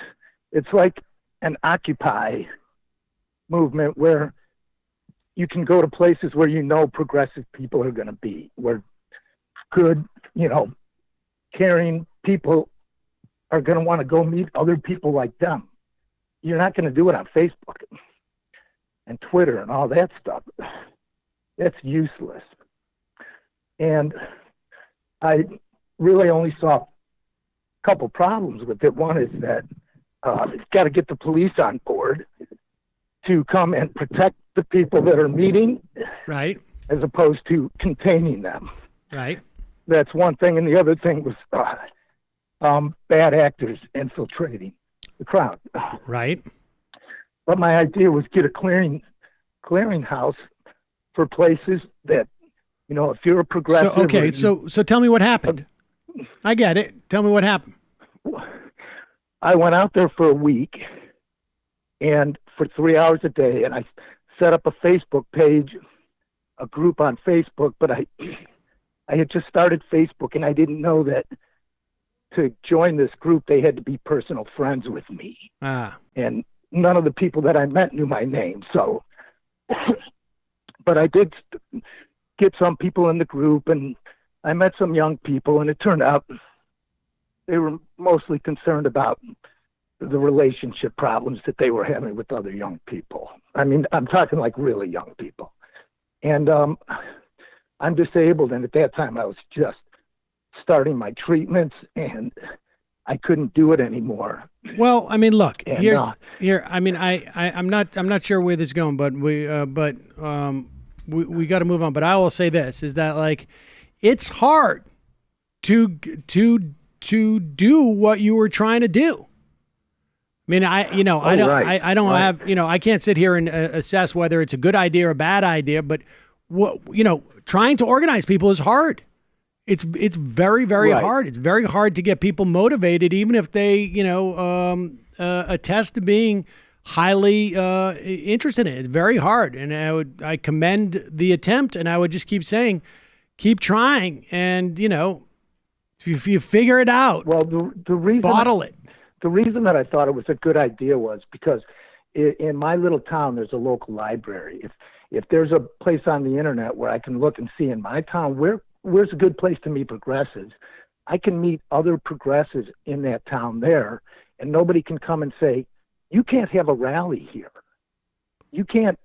it's like an Occupy movement where you can go to places where progressive people are going to be, where good, caring people are going to want to go meet other people like them. You're not going to do it on Facebook and Twitter and all that stuff. That's useless. And I really only saw a couple problems with it. One is that it's got to get the police on board to come and protect the people that are meeting, right, as opposed to containing them. Right. That's one thing. And the other thing was bad actors infiltrating the crowd. Right. But my idea was get a clearinghouse for places that, if you're a progressive. So tell me what happened. I get it. Tell me what happened. I went out there for a week and for 3 hours a day, and I set up a Facebook page, a group on Facebook, but I had just started Facebook, and I didn't know that to join this group, they had to be personal friends with me. And none of the people that I met knew my name. So, but I did get some people in the group, and I met some young people, and it turned out they were mostly concerned about the relationship problems that they were having with other young people. I mean, I'm talking like really young people. And I'm disabled, and at that time I was just starting my treatments, and I couldn't do it anymore. Well, I mean, look, here. I mean, I'm not sure where this is going, but we got to move on. But I will say this: is that like, it's hard to do what you were trying to do. I mean, I don't have, I can't sit here and assess whether it's a good idea or a bad idea, but trying to organize people is hard. It's very, very hard. It's very hard to get people motivated, even if they, attest to being highly interested in it. It's very hard. And I commend the attempt, and I would just keep saying, keep trying. And, if you figure it out, well, the reason bottle it. The reason that I thought it was a good idea was because in my little town, there's a local library. If there's a place on the internet where I can look and see in my town, where's a good place to meet progressives, I can meet other progressives in that town there, and nobody can come and say, you can't have a rally here. You can't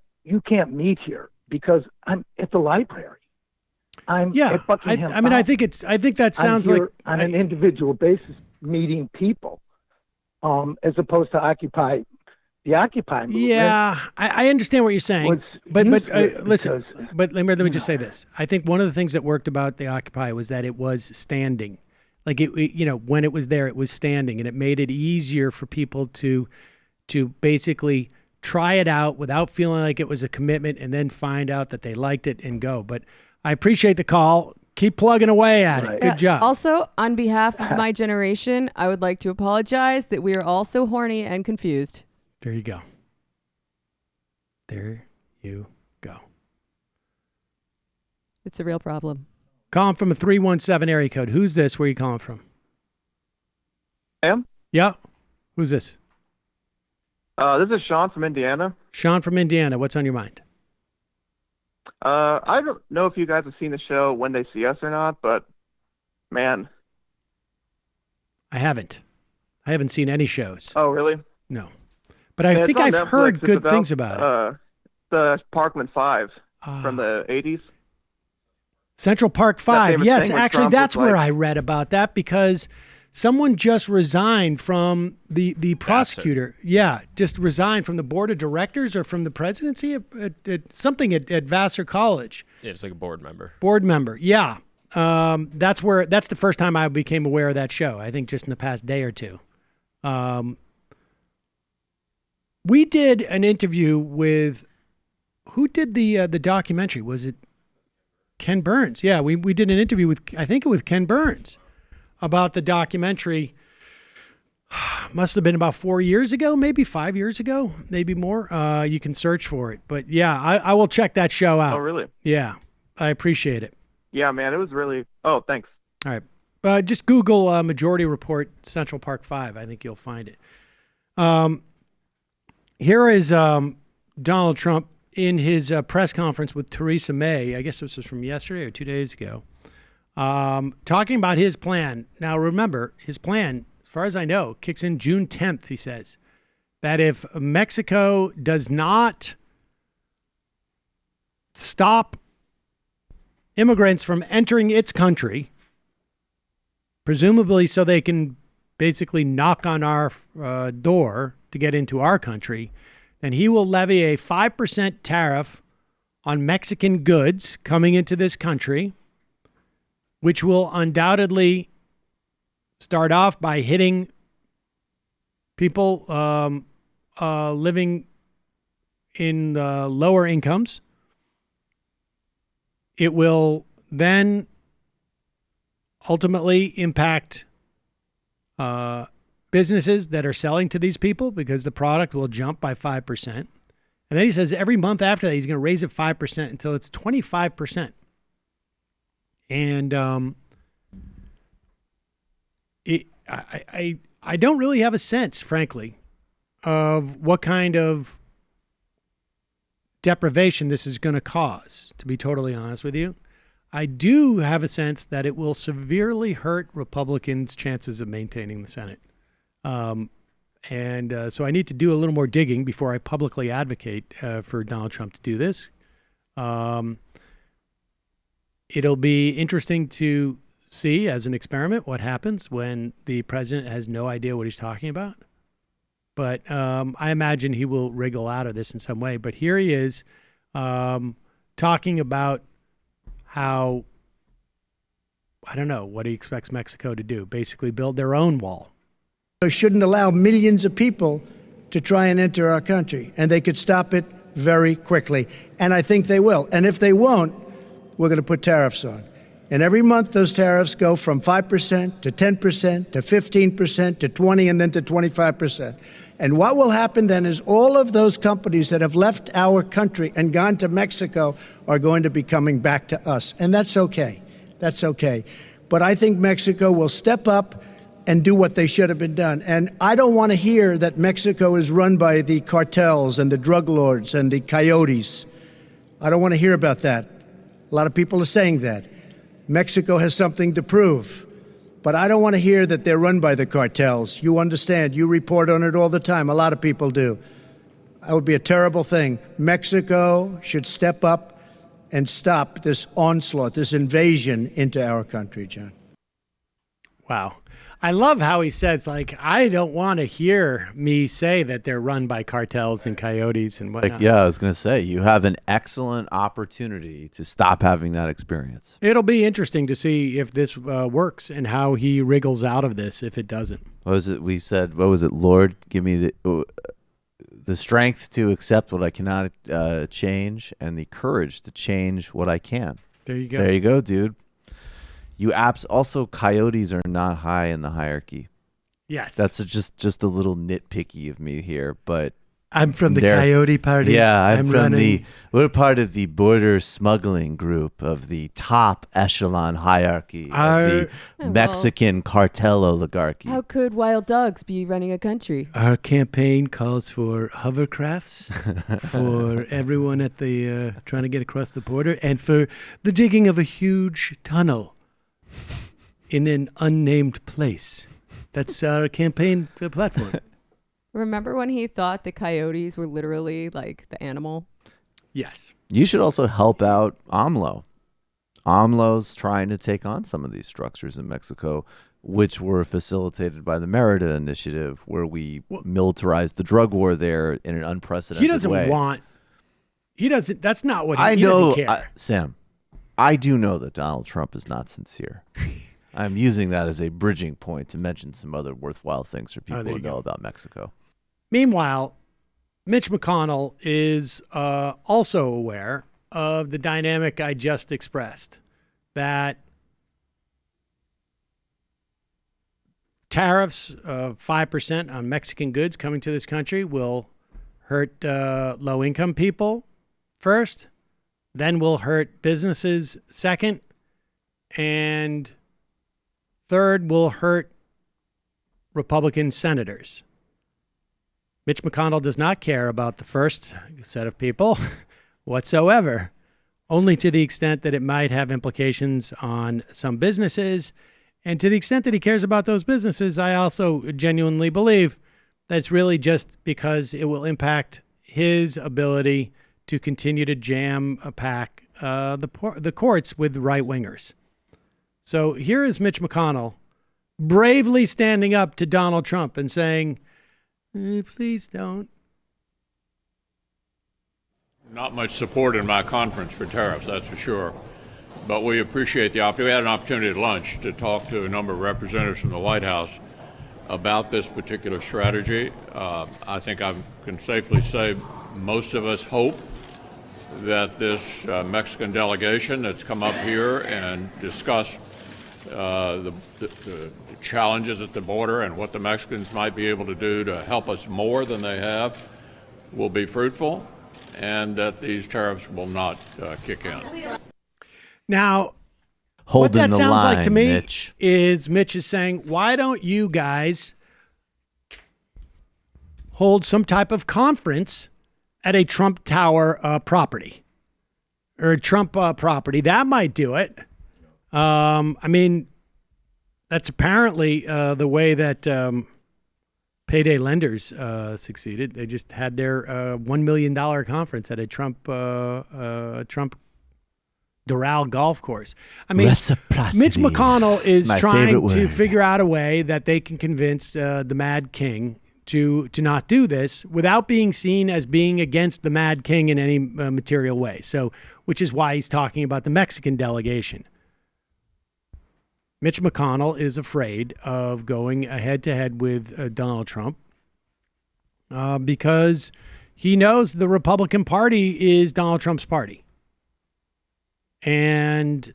meet here. because I'm at the library. I'm at Buckingham I mean, I Fountain. think that sounds I'm like here on an individual basis meeting people, as opposed to the Occupy movement. Yeah, I understand what you're saying, but listen, but let me just say this. I think one of the things that worked about the Occupy was that it was standing, like it when it was there, it was standing, and it made it easier for people to basically try it out without feeling like it was a commitment, and then find out that they liked it and go. But I appreciate the call. Keep plugging away at it. Good job. Also, on behalf of my generation, I would like to apologize that we are all so horny and confused. There you go. There you go. It's a real problem. Calling from a 317 area code. Who's this? Where are you calling from? Sam? Yeah. Who's this? This is Sean from Indiana. Sean from Indiana. What's on your mind? I don't know if you guys have seen the show When They See Us or not, but man. I haven't seen any shows. Oh, really? No. But I think I've heard good things about it. The Parkland 5 from the 80s. Central Park 5. Yes, actually, Trump that's was where like- I read about that because someone just resigned from the prosecutor. Yeah, just resigned from the board of directors or from the presidency at something at Vassar College. Yeah, it's like a board member. Board member. Yeah. That's the first time I became aware of that show. I think just in the past day or two. We did an interview with who did the documentary? Was it Ken Burns? Yeah, we did an interview with Ken Burns about the documentary. Must have been about 4 years ago, maybe 5 years ago, maybe more. You can search for it, but yeah, I will check that show out. Oh, really? Yeah, I appreciate it. Yeah, man, it was really... Oh, thanks. All right. Just Google Majority Report Central Park 5. I think you'll find it. Here is Donald Trump in his press conference with Theresa May. I guess this was from yesterday or 2 days ago. Talking about his plan. Now, remember, his plan, as far as I know, kicks in June 10th, he says. That if Mexico does not stop immigrants from entering its country, presumably so they can basically knock on our door to get into our country, then he will levy a 5% tariff on Mexican goods coming into this country, which will undoubtedly start off by hitting people living in lower incomes. It will then ultimately impact businesses that are selling to these people because the product will jump by 5%. And then he says every month after that, he's going to raise it 5% until it's 25%. And I don't really have a sense, frankly, of what kind of deprivation this is going to cause, to be totally honest with you. I do have a sense that it will severely hurt Republicans' chances of maintaining the Senate. So I need to do a little more digging before I publicly advocate for Donald Trump to do this. It'll be interesting to see as an experiment what happens when the president has no idea what he's talking about. But I imagine he will wriggle out of this in some way. But here he is talking about how, I don't know, what he expects Mexico to do, basically build their own wall. They shouldn't allow millions of people to try and enter our country, and they could stop it very quickly. And I think they will. And if they won't, we're going to put tariffs on. And every month those tariffs go from 5% to 10% to 15% to 20% and then to 25%. And what will happen then is all of those companies that have left our country and gone to Mexico are going to be coming back to us. And that's okay. That's okay. But I think Mexico will step up and do what they should have been done. And I don't want to hear that Mexico is run by the cartels and the drug lords and the coyotes. I don't want to hear about that. A lot of people are saying that. Mexico has something to prove. But I don't want to hear that they're run by the cartels. You understand. You report on it all the time. A lot of people do. That would be a terrible thing. Mexico should step up and stop this onslaught, this invasion into our country, John. Wow. I love how he says, like, I don't want to hear me say that they're run by cartels and coyotes and whatnot. Like, yeah, I was going to say, you have an excellent opportunity to stop having that experience. It'll be interesting to see if this works and how he wriggles out of this if it doesn't. What was it? We said, what was it? Lord, give me the strength to accept what I cannot change and the courage to change what I can. There you go. There you go, dude. Also, coyotes are not high in the hierarchy. Yes. That's just a little nitpicky of me here, but I'm from the coyote party. Yeah, I'm from running. we're part of the border smuggling group of the top echelon hierarchy of the Mexican cartel oligarchy. How could wild dogs be running a country? Our campaign calls for hovercrafts for everyone at the trying to get across the border, and for the digging of a huge tunnel in an unnamed place. That's our campaign platform. Remember when he thought the coyotes were literally like the animal? Yes. You should also help out AMLO. AMLO's trying to take on some of these structures in Mexico, which were facilitated by the Merida Initiative, where we militarized the drug war there in an unprecedented way. That's not what I he know, doesn't care. Sam, I do know that Donald Trump is not sincere. I'm using that as a bridging point to mention some other worthwhile things for people to know about Mexico. Meanwhile, Mitch McConnell is also aware of the dynamic I just expressed, that tariffs of 5% on Mexican goods coming to this country will hurt low-income people first, then will hurt businesses second, and third will hurt Republican senators. Mitch McConnell does not care about the first set of people whatsoever, only to the extent that it might have implications on some businesses. And to the extent that he cares about those businesses, I also genuinely believe that it's really just because it will impact his ability to continue to pack the courts with right-wingers. So here is Mitch McConnell bravely standing up to Donald Trump and saying, please don't. Not much support in my conference for tariffs, that's for sure. But we appreciate the opportunity. We had an opportunity at lunch to talk to a number of representatives from the White House about this particular strategy. I think I can safely say most of us hope that this Mexican delegation that's come up here and discussed the challenges at the border and what the Mexicans might be able to do to help us more than they have will be fruitful, and that these tariffs will not kick in. Now, what that sounds like to me is Mitch is saying, why don't you guys hold some type of conference at a Trump Tower property or a Trump property? That might do it. I mean, that's apparently the way that payday lenders succeeded. They just had their $1 million conference at a Trump Doral golf course. I mean, Mitch McConnell is trying to figure out a way that they can convince the Mad King to not do this without being seen as being against the Mad King in any material way. So, which is why he's talking about the Mexican delegation. Mitch McConnell is afraid of going head-to-head with Donald Trump because he knows the Republican Party is Donald Trump's party. And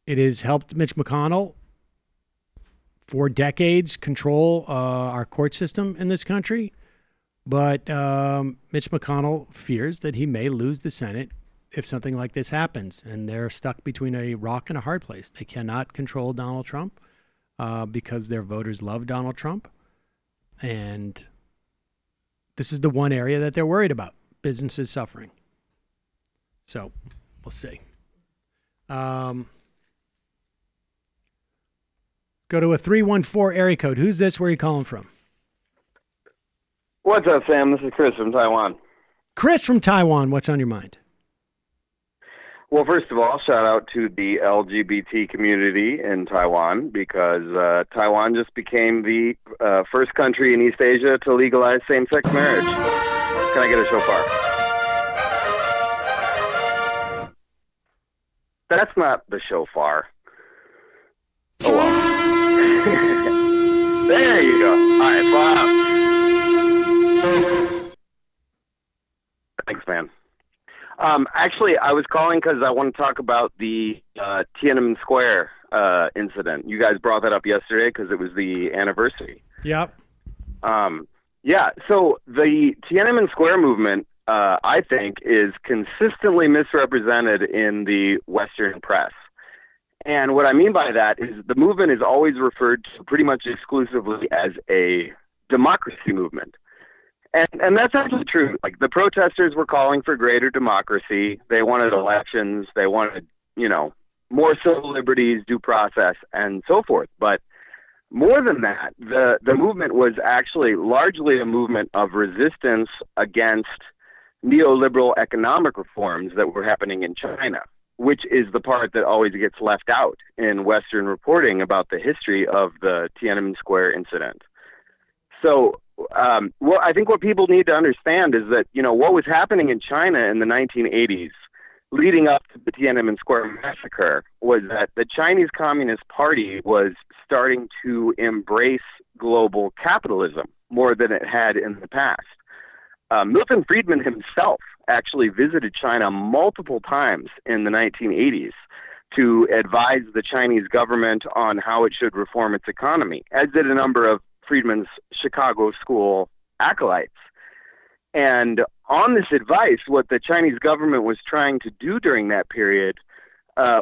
it has helped Mitch McConnell for decades control our court system in this country. But Mitch McConnell fears that he may lose the Senate if something like this happens, and they're stuck between a rock and a hard place. They cannot control Donald Trump because their voters love Donald Trump. And this is the one area that they're worried about, businesses suffering. So we'll see. Go to a 314 area code. Who's this? Where are you calling from? What's up, Sam? This is Chris from Taiwan. Chris from Taiwan. What's on your mind? Well, first of all, shout out to the LGBT community in Taiwan, because Taiwan just became the first country in East Asia to legalize same-sex marriage. Can I get a shofar? That's not the shofar. Oh, well. There you go. All right, Bob. Thanks, man. Actually, I was calling because I want to talk about the Tiananmen Square incident. You guys brought that up yesterday because it was the anniversary. Yep. Yeah, so the Tiananmen Square movement, I think, is consistently misrepresented in the Western press. And what I mean by that is the movement is always referred to pretty much exclusively as a democracy movement. And that's actually true. Like, the protesters were calling for greater democracy. They wanted elections. They wanted, more civil liberties, due process, and so forth. But more than that, the movement was actually largely a movement of resistance against neoliberal economic reforms that were happening in China, which is the part that always gets left out in Western reporting about the history of the Tiananmen Square incident. So, I think what people need to understand is that, what was happening in China in the 1980s, leading up to the Tiananmen Square massacre, was that the Chinese Communist Party was starting to embrace global capitalism more than it had in the past. Milton Friedman himself actually visited China multiple times in the 1980s to advise the Chinese government on how it should reform its economy, as did a number of Friedman's Chicago school acolytes. And on this advice, what the Chinese government was trying to do during that period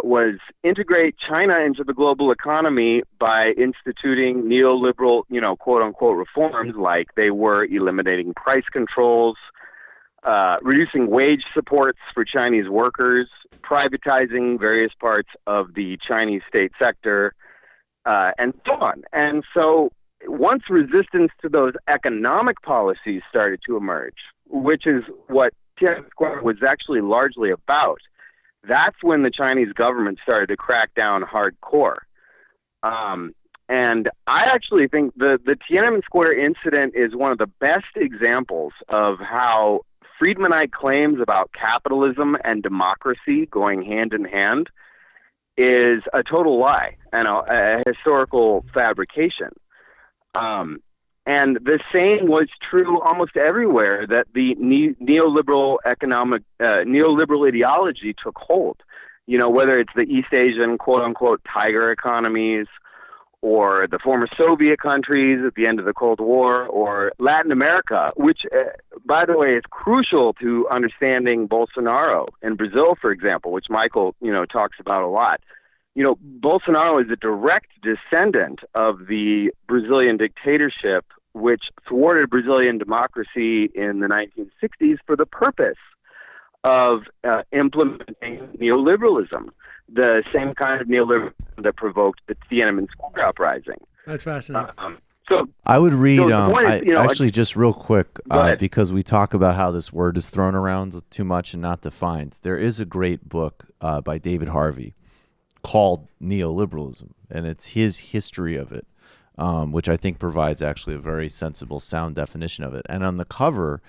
was integrate China into the global economy by instituting neoliberal, quote-unquote reforms, like they were eliminating price controls, reducing wage supports for Chinese workers, privatizing various parts of the Chinese state sector, and so on. And so once resistance to those economic policies started to emerge, which is what Tiananmen Square was actually largely about, that's when the Chinese government started to crack down hardcore. And I actually think the Tiananmen Square incident is one of the best examples of how Friedmanite claims about capitalism and democracy going hand in hand is a total lie and a historical fabrication. And the same was true almost everywhere that the neoliberal ideology took hold. Whether it's the East Asian quote-unquote tiger economies, or the former Soviet countries at the end of the Cold War, or Latin America, which, by the way, is crucial to understanding Bolsonaro in Brazil, for example, which Michael, talks about a lot. Bolsonaro is a direct descendant of the Brazilian dictatorship, which thwarted Brazilian democracy in the 1960s for the purpose of implementing neoliberalism, the same kind of neoliberalism that provoked the Tiananmen Square uprising. That's fascinating. So I would read, so the point is, actually, just real quick, because we talk about how this word is thrown around too much and not defined. There is a great book by David Harvey called Neoliberalism, and it's his history of it, which I think provides actually a very sensible, sound definition of it. And on the cover,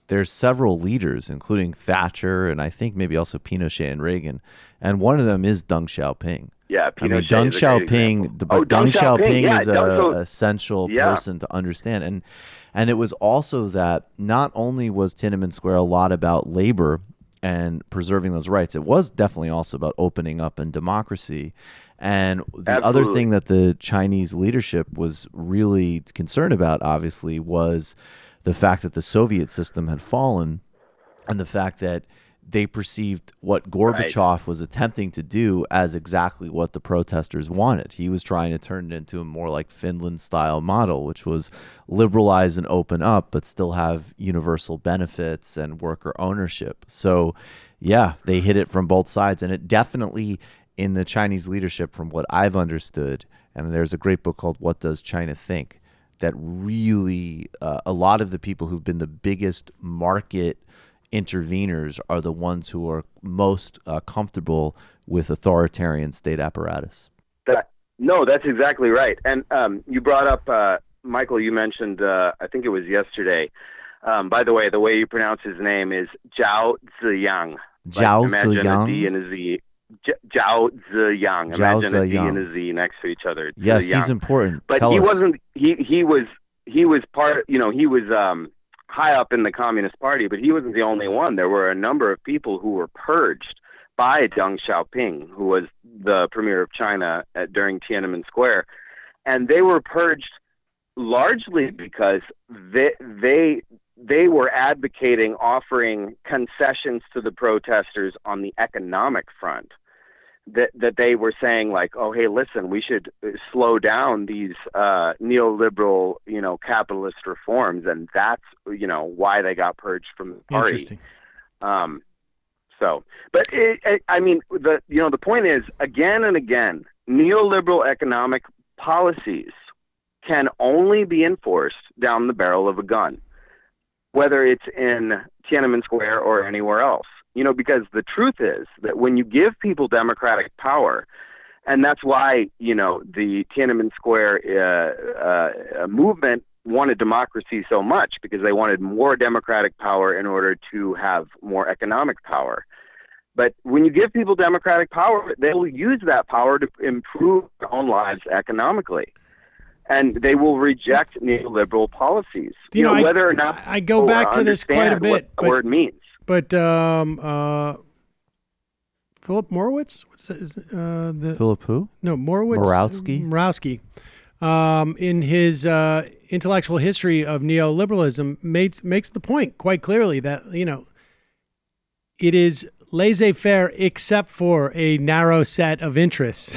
there's several leaders, including Thatcher and I think maybe also Pinochet and Reagan, and one of them is Deng Xiaoping. Yeah, Pinochet. Deng Xiaoping, but Deng Xiaoping is an essential Yeah. person to understand. And it was also that not only was Tiananmen Square a lot about labor and preserving those rights, it was definitely also about opening up and democracy. And the other thing that the Chinese leadership was really concerned about, obviously, was the fact that the Soviet system had fallen and the fact that they perceived what Gorbachev was attempting to do as exactly what the protesters wanted. He was trying to turn it into a more like Finland-style model, which was liberalize and open up, but still have universal benefits and worker ownership. So, yeah, they hit it from both sides. And it definitely, in the Chinese leadership, from what I've understood, and there's a great book called What Does China Think?, that really a lot of the people who've been the biggest market interveners are the ones who are most comfortable with authoritarian state apparatus. No, that's exactly right. And you brought up, Michael, you mentioned, I think it was yesterday. By the way you pronounce his name is Zhao Ziyang. Zhao Imagine a D Ziyang? and a Z. Zhao Ziyang. Zhao Imagine a D Ziyang. and a Z next to each other. Yes, Ziyang. he's important. But Tell he us. wasn't. He was part. He was high up in the Communist Party, but he wasn't the only one. There were a number of people who were purged by Deng Xiaoping, who was the premier of China during Tiananmen Square, and they were purged largely because they were advocating offering concessions to the protesters on the economic front. That they were saying, like, oh, hey, listen, we should slow down these neoliberal, capitalist reforms, and that's, why they got purged from the party. Interesting. The point is, again and again, neoliberal economic policies can only be enforced down the barrel of a gun, whether it's in Tiananmen Square or anywhere else. Because the truth is that when you give people democratic power, and that's why, the Tiananmen Square movement wanted democracy so much, because they wanted more democratic power in order to have more economic power. But when you give people democratic power, they will use that power to improve their own lives economically. And they will reject neoliberal policies, whether or not I go back to this quite a bit. What the word means. But Philip Morowitz, Philip who? No, Morowitz. Morawski. In his intellectual history of neoliberalism, makes the point quite clearly that it is laissez-faire except for a narrow set of interests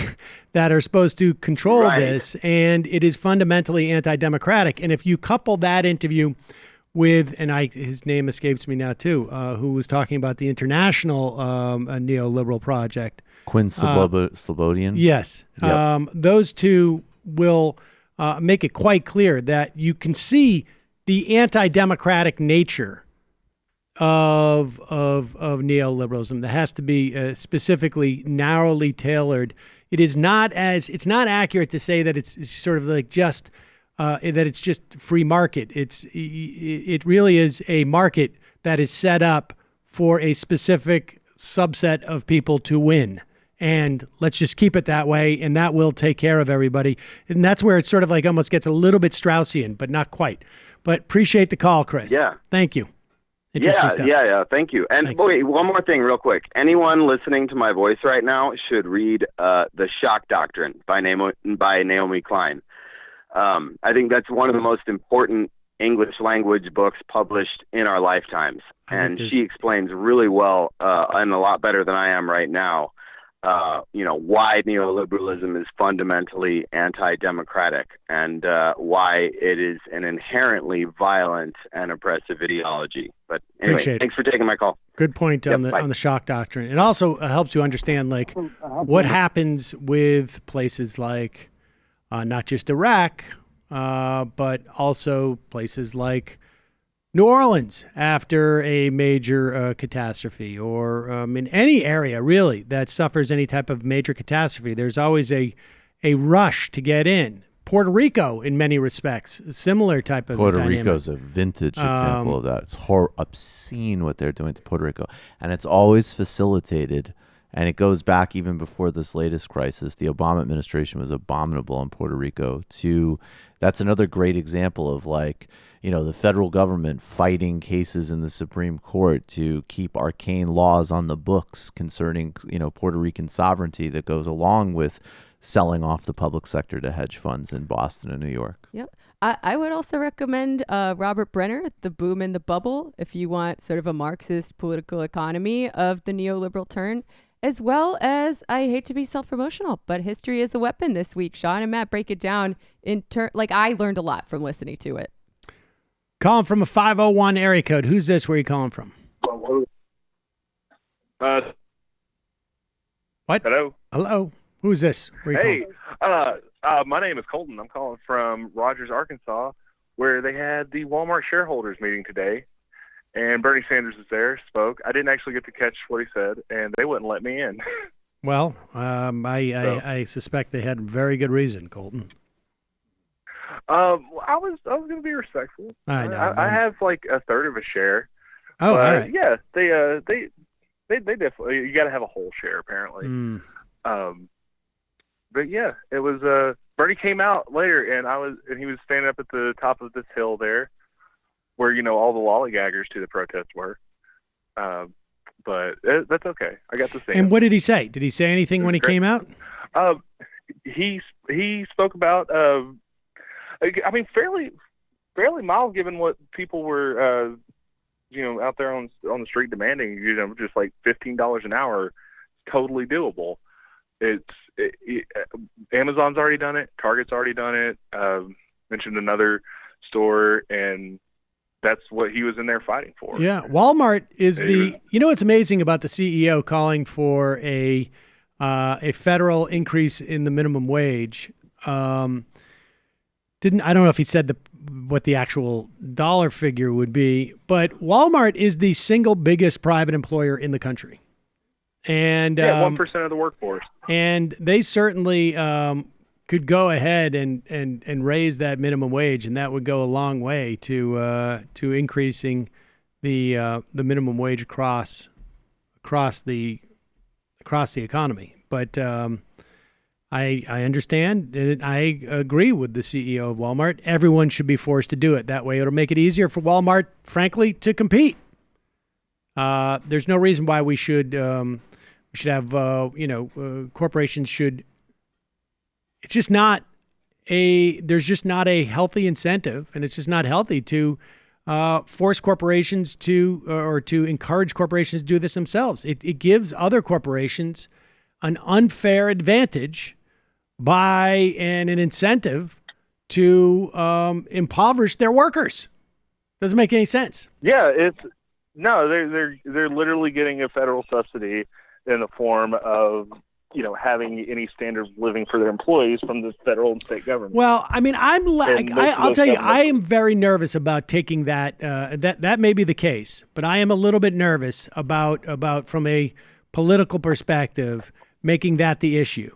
that are supposed to control this, and it is fundamentally anti-democratic. And if you couple that interview with, and his name escapes me now too, who was talking about the international neoliberal project. Quinn Slobodian? Yes. Yep. Those two will make it quite clear that you can see the anti-democratic nature of neoliberalism that has to be specifically narrowly tailored. It's not accurate to say that it's sort of like just that it's just free market. It really is a market that is set up for a specific subset of people to win. And let's just keep it that way, and that will take care of everybody. And that's where it sort of like almost gets a little bit Straussian, but not quite. But appreciate the call, Chris. Yeah. Thank you. Interesting stuff. Yeah. Thank you. And wait, one more thing real quick. Anyone listening to my voice right now should read The Shock Doctrine by Naomi Klein. I think that's one of the most important English language books published in our lifetimes. And she explains really well, and a lot better than I am right now, why neoliberalism is fundamentally anti-democratic and why it is an inherently violent and oppressive ideology. But anyway, Appreciate it. Thanks for taking my call. Good point on the shock doctrine. It also helps you understand like what happens with places like not just Iraq, but also places like New Orleans after a major catastrophe, or in any area really that suffers any type of major catastrophe. There's always a rush to get in. Puerto Rico, in many respects, a similar type of Puerto dynamic. Rico's a vintage example of that. It's obscene what they're doing to Puerto Rico, and it's always facilitated. And it goes back even before this latest crisis. The Obama administration was abominable in Puerto Rico. That's another great example of the federal government fighting cases in the Supreme Court to keep arcane laws on the books concerning, Puerto Rican sovereignty that goes along with selling off the public sector to hedge funds in Boston and New York. Yep. I would also recommend Robert Brenner, The Boom and the Bubble, if you want sort of a Marxist political economy of the neoliberal turn, as well as, I hate to be self-promotional, but History is a Weapon this week. Sean and Matt break it down I learned a lot from listening to it. Calling from a 501 area code. Who's this? Where are you calling from? What? Hello. Who's this? Where are you calling? My name is Colton. I'm calling from Rogers, Arkansas, where they had the Walmart shareholders meeting today. and Bernie Sanders was there, spoke. I didn't actually get to catch what he said, and they wouldn't let me in. Well, I suspect they had very good reason, Colton. I was going to be respectful. I have like a third of a share. Oh, but, all right. Yeah, they definitely. You got to have a whole share apparently. But yeah, it was. Bernie came out later, and he was standing up at the top of this hill there, where all the lollygaggers to the protest were. But that's okay. I got to see him. And what did he say? Did he say anything when he came out? He spoke about. I mean, fairly mild given what people were, out there on the street demanding. Just like $15 an hour, totally doable. Amazon's already done it. Target's already done it. Mentioned another store, and that's what he was in there fighting for. Yeah, Walmart is what's amazing about the CEO calling for a federal increase in the minimum wage. I don't know if he said what the actual dollar figure would be, but Walmart is the single biggest private employer in the country. And 1% of the workforce. And they certainly could go ahead and raise that minimum wage, and that would go a long way to increasing the minimum wage across the economy. But I understand, and I agree with the CEO of Walmart. Everyone should be forced to do it. That way, it'll make it easier for Walmart, frankly, to compete. There's no reason why we should have corporations should. It's just not there's just not a healthy incentive, and it's just not healthy to force corporations to encourage corporations to do this themselves. It gives other corporations an unfair advantage and an incentive to impoverish their workers. Doesn't make any sense. Yeah, they're literally getting a federal subsidy in the form of having any standard of living for their employees from the federal and state government. Well, I mean, I'll tell you, I am very nervous about taking that. That may be the case, but I am a little bit nervous about from a political perspective making that the issue,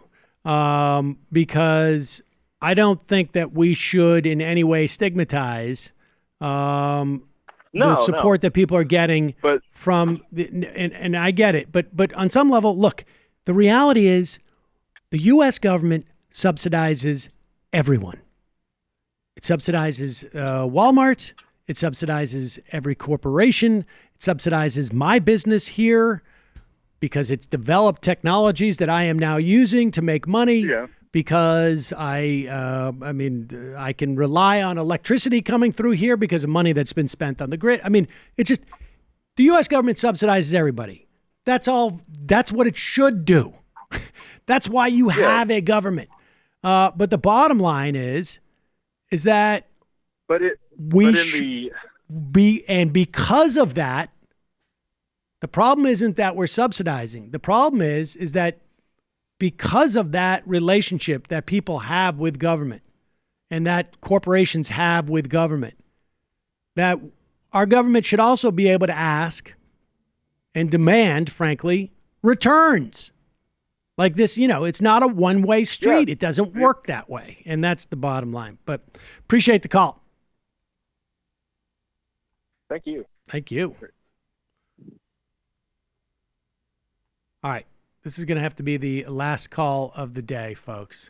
because I don't think that we should in any way stigmatize the support that people are getting from and I get it, but on some level, look, the reality is the U.S. government subsidizes everyone. It subsidizes Walmart. It subsidizes every corporation. It subsidizes my business here because it's developed technologies that I am now using to make money. Yeah. Because I can rely on electricity coming through here because of money that's been spent on the grid. I mean, it's just the U.S. government subsidizes everybody. That's all. That's what it should do. That's why you have a government. But the bottom line is that because of that, the problem isn't that we're subsidizing. The problem is that because of that relationship that people have with government and that corporations have with government, that our government should also be able to ask and demand, frankly, returns. Like this, it's not a one-way street. Yeah. It doesn't work that way. And that's the bottom line. But appreciate the call. Thank you. Thank you. All right. This is going to have to be the last call of the day, folks.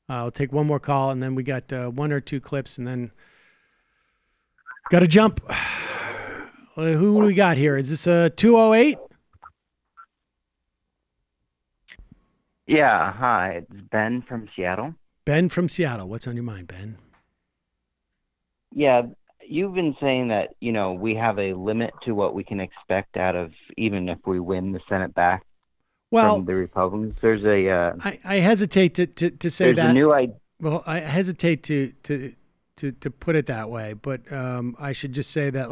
I'll take one more call, and then we got one or two clips, and then got to jump. Who do we got here? Is this a 208? Yeah, hi. It's Ben from Seattle. Ben from Seattle. What's on your mind, Ben? Yeah, you've been saying that, we have a limit to what we can expect out of even if we win the Senate back. Well, from the Republicans, there's a. I hesitate to say that. There's a new idea. Well, I hesitate to put it that way, but I should just say that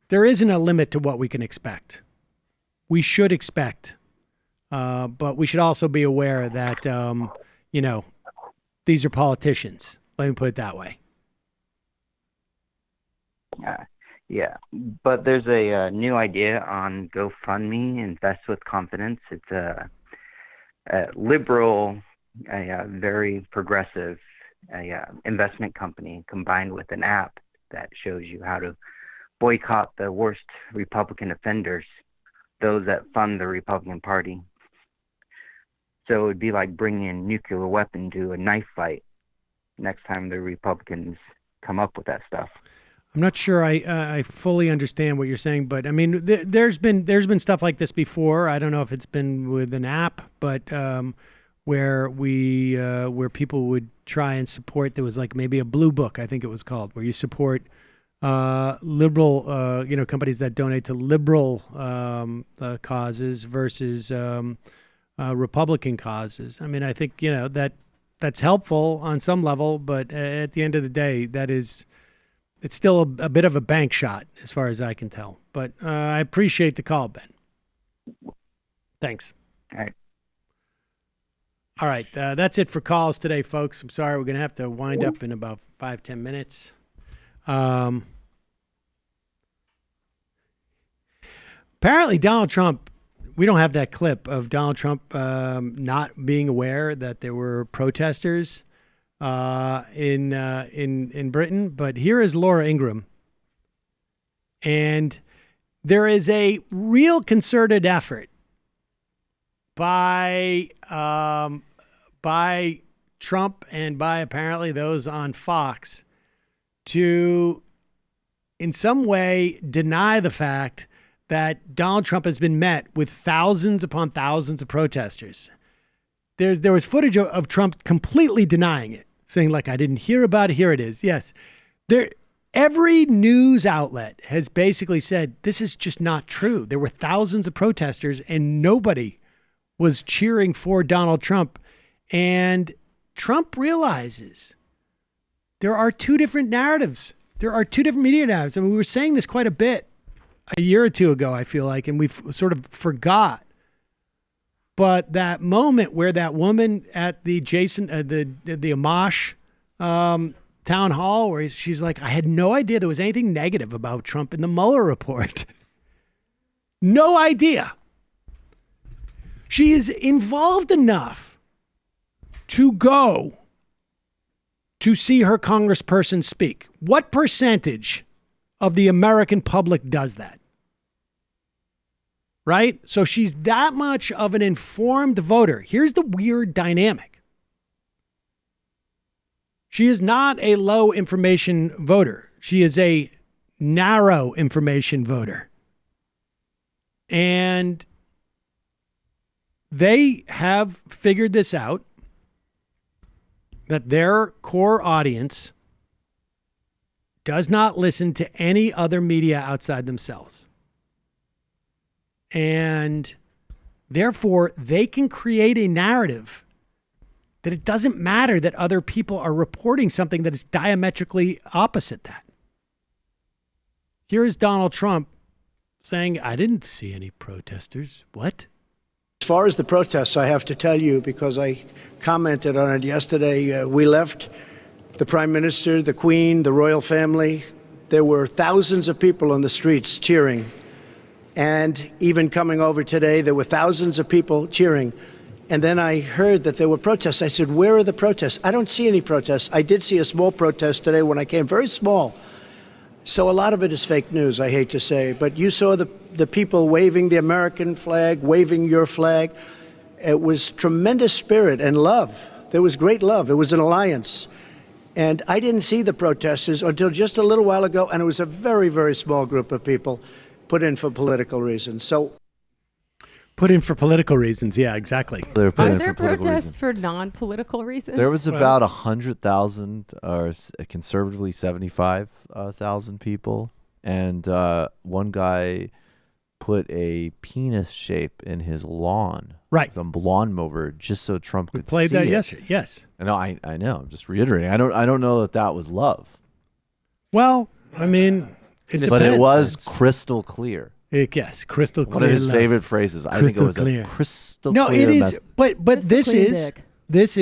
there isn't a limit to what we can expect. We should expect, but we should also be aware that these are politicians. Let me put it that way. Yeah, but there's a new idea on GoFundMe, Invest with Confidence. It's a liberal, very progressive investment company combined with an app that shows you how to boycott the worst Republican offenders, those that fund the Republican Party. So it would be like bringing a nuclear weapon to a knife fight next time the Republicans come up with that stuff. I'm not sure I fully understand what you're saying, but I mean, there's been stuff like this before. I don't know if it's been with an app, but where people would try and support. There was like maybe a blue book, I think it was called, where you support liberal, companies that donate to liberal causes versus Republican causes. I mean, I think that's helpful on some level, but at the end of the day, it's still a bit of a bank shot as far as I can tell. But I appreciate the call, Ben. Thanks. All right. All right. That's it for calls today, folks. I'm sorry. We're going to have to wind up in about 5-10 minutes. Apparently, Donald Trump, we don't have that clip of Donald Trump not being aware that there were protesters in Britain, but here is Laura Ingraham, and there is a real concerted effort by Trump and by apparently those on Fox to, in some way, deny the fact that Donald Trump has been met with thousands upon thousands of protesters. There was footage of Trump completely denying it, saying like, I didn't hear about it. Here it is. Yes. Every news outlet has basically said this is just not true. There were thousands of protesters and nobody was cheering for Donald Trump. And Trump realizes there are two different narratives. There are two different media narratives. I mean, we were saying this quite a bit a year or two ago, I feel like, and we've sort of forgot. But that moment where that woman at the Amash town hall, where she's like, I had no idea there was anything negative about Trump in the Mueller report. No idea. She is involved enough to go to see her congressperson speak. What percentage of the American public does that? Right? So she's that much of an informed voter. Here's the weird dynamic. She is not a low information voter. She is a narrow information voter. And they have figured this out, that their core audience does not listen to any other media outside themselves. And therefore, they can create a narrative that it doesn't matter that other people are reporting something that is diametrically opposite that. Here is Donald Trump saying, I didn't see any protesters. What? As far as the protests, I have to tell you, because I commented on it yesterday, we left the Prime Minister, the Queen, the royal family. There were thousands of people on the streets cheering. And even coming over today, there were thousands of people cheering. And then I heard that there were protests. I said, where are the protests? I don't see any protests. I did see a small protest today when I came, very small. So a lot of it is fake news, I hate to say. But you saw the people waving the American flag, waving your flag. It was tremendous spirit and love. There was great love. It was an alliance. And I didn't see the protesters until just a little while ago, and it was a very, very small group of people put in for political reasons. So, put in for political reasons, yeah, exactly. Are there protests for non-political reasons? There was about 100,000, or conservatively 75,000 people, and one guy put a penis shape in his lawn, right? The lawn mower, just so Trump could played see that it. yesterday. Yes, No, I know. I'm just reiterating. I don't know that was love. Well, I mean, it but depends. it was crystal clear. Yes, crystal clear. One of his love. favorite phrases. I think it was clear. a crystal no, clear. No, it is. message. But Crystal this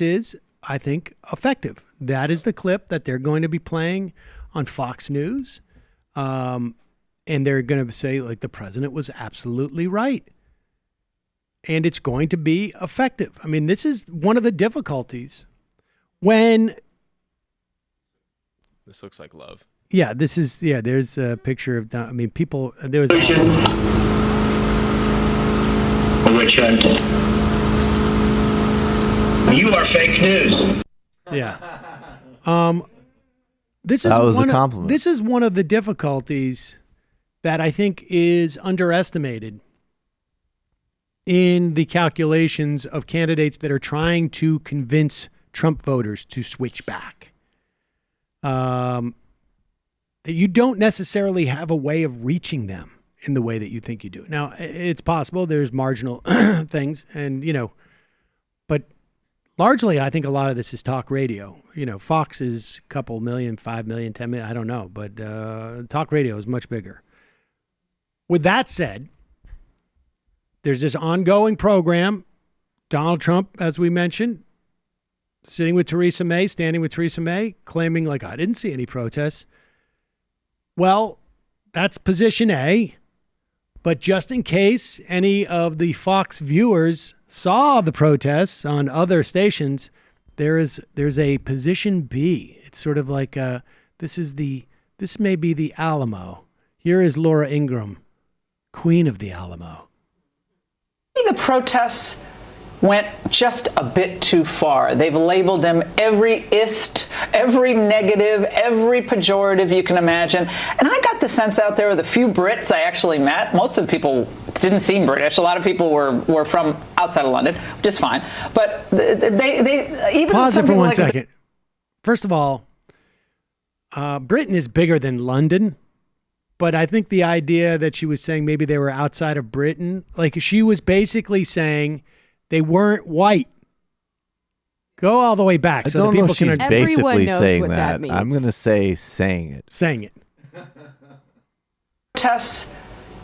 is, I think, effective. That is the clip that they're going to be playing on Fox News. And they're going to say, like, the president was absolutely right. And it's going to be effective. I mean, this is one of the difficulties when... This looks like love. Yeah, there's a picture of, I mean, people, there was... Witch hunt. You are fake news. Yeah. This That is was a one compliment. This is one of the difficulties that I think is underestimated in the calculations of candidates that are trying to convince Trump voters to switch back. That you don't necessarily have a way of reaching them in the way that you think you do. Now, it's possible there's marginal things, and, you know, but largely I think a lot of this is talk radio. You know, Fox is a couple million, 5 million, 10 million, I don't know, but talk radio is much bigger. With that said, there's this ongoing program, Donald Trump, as we mentioned, sitting with Theresa May, standing with Theresa May, claiming, like, I didn't see any protests. Well, that's position A. But just in case any of the Fox viewers saw the protests on other stations, there's a position B. It's sort of like this may be the Alamo. Here is Laura Ingraham, Queen of the Alamo. The protests went just a bit too far. They've labeled them every every negative, every pejorative you can imagine. And I got the sense out there with a few Brits I actually met. Most of the people didn't seem British. A lot of people were from outside of London, which is fine. But they even pause it for one like second. First of all, Britain is bigger than London. But I think the idea that she was saying maybe they were outside of Britain, like she was basically saying they weren't white. Go all the way back. I so don't the know people if she's can basically saying what that means. I'm going to say saying it. Saying it. protests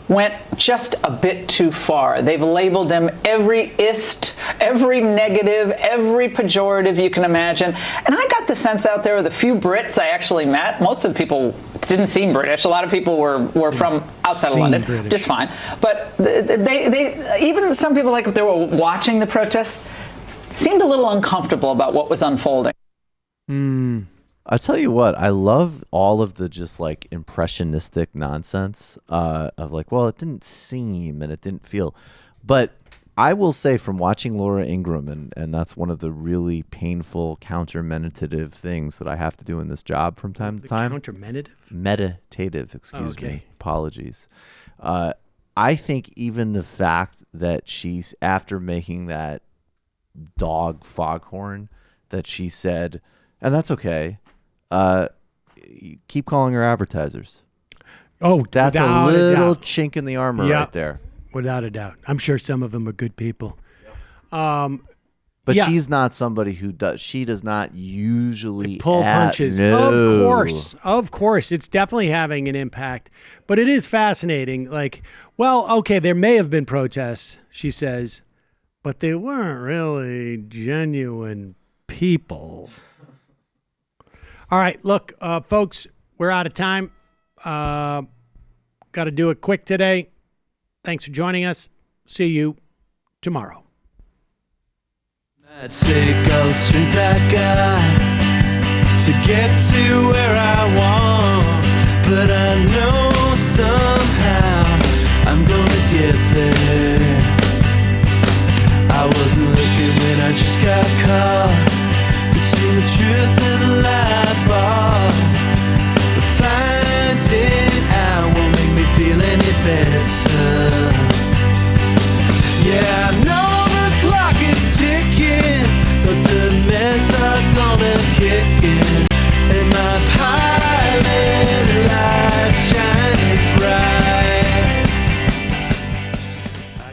went just a bit too far. They've labeled them every every negative, every pejorative you can imagine. And I got the sense out there with a few Brits I actually met. Most of the people didn't seem British. A lot of people were from outside of London, British. just fine. But they even some people, like if they were watching the protests, seemed a little uncomfortable about what was unfolding. I'll tell you what, I love all of the just like impressionistic nonsense of like, well, it didn't seem and it didn't feel. But I will say from watching Laura Ingraham, and that's one of the really painful counter-meditative things that I have to do in this job from time to time. Counter-meditative? Meditative, excuse okay. me. Apologies. I think even the fact that she's, after making that dog foghorn, that she said, and that's okay, keep calling her advertisers. Oh, that's a without little doubt. chink in the armor Yep. right there. Without a doubt. I'm sure some of them are good people. But yeah. she's not somebody who does. She does not usually Pull punches. No. Of course. It's definitely having an impact. But it is fascinating. Like, well, okay, there may have been protests, she says, but they weren't really genuine people. All right, look, folks, we're out of time. Got to do it quick today. Thanks for joining us. See you tomorrow. I'd take all the strength I got to get to where I want, but I know somehow I'm gonna get there. I wasn't looking when I just got caught.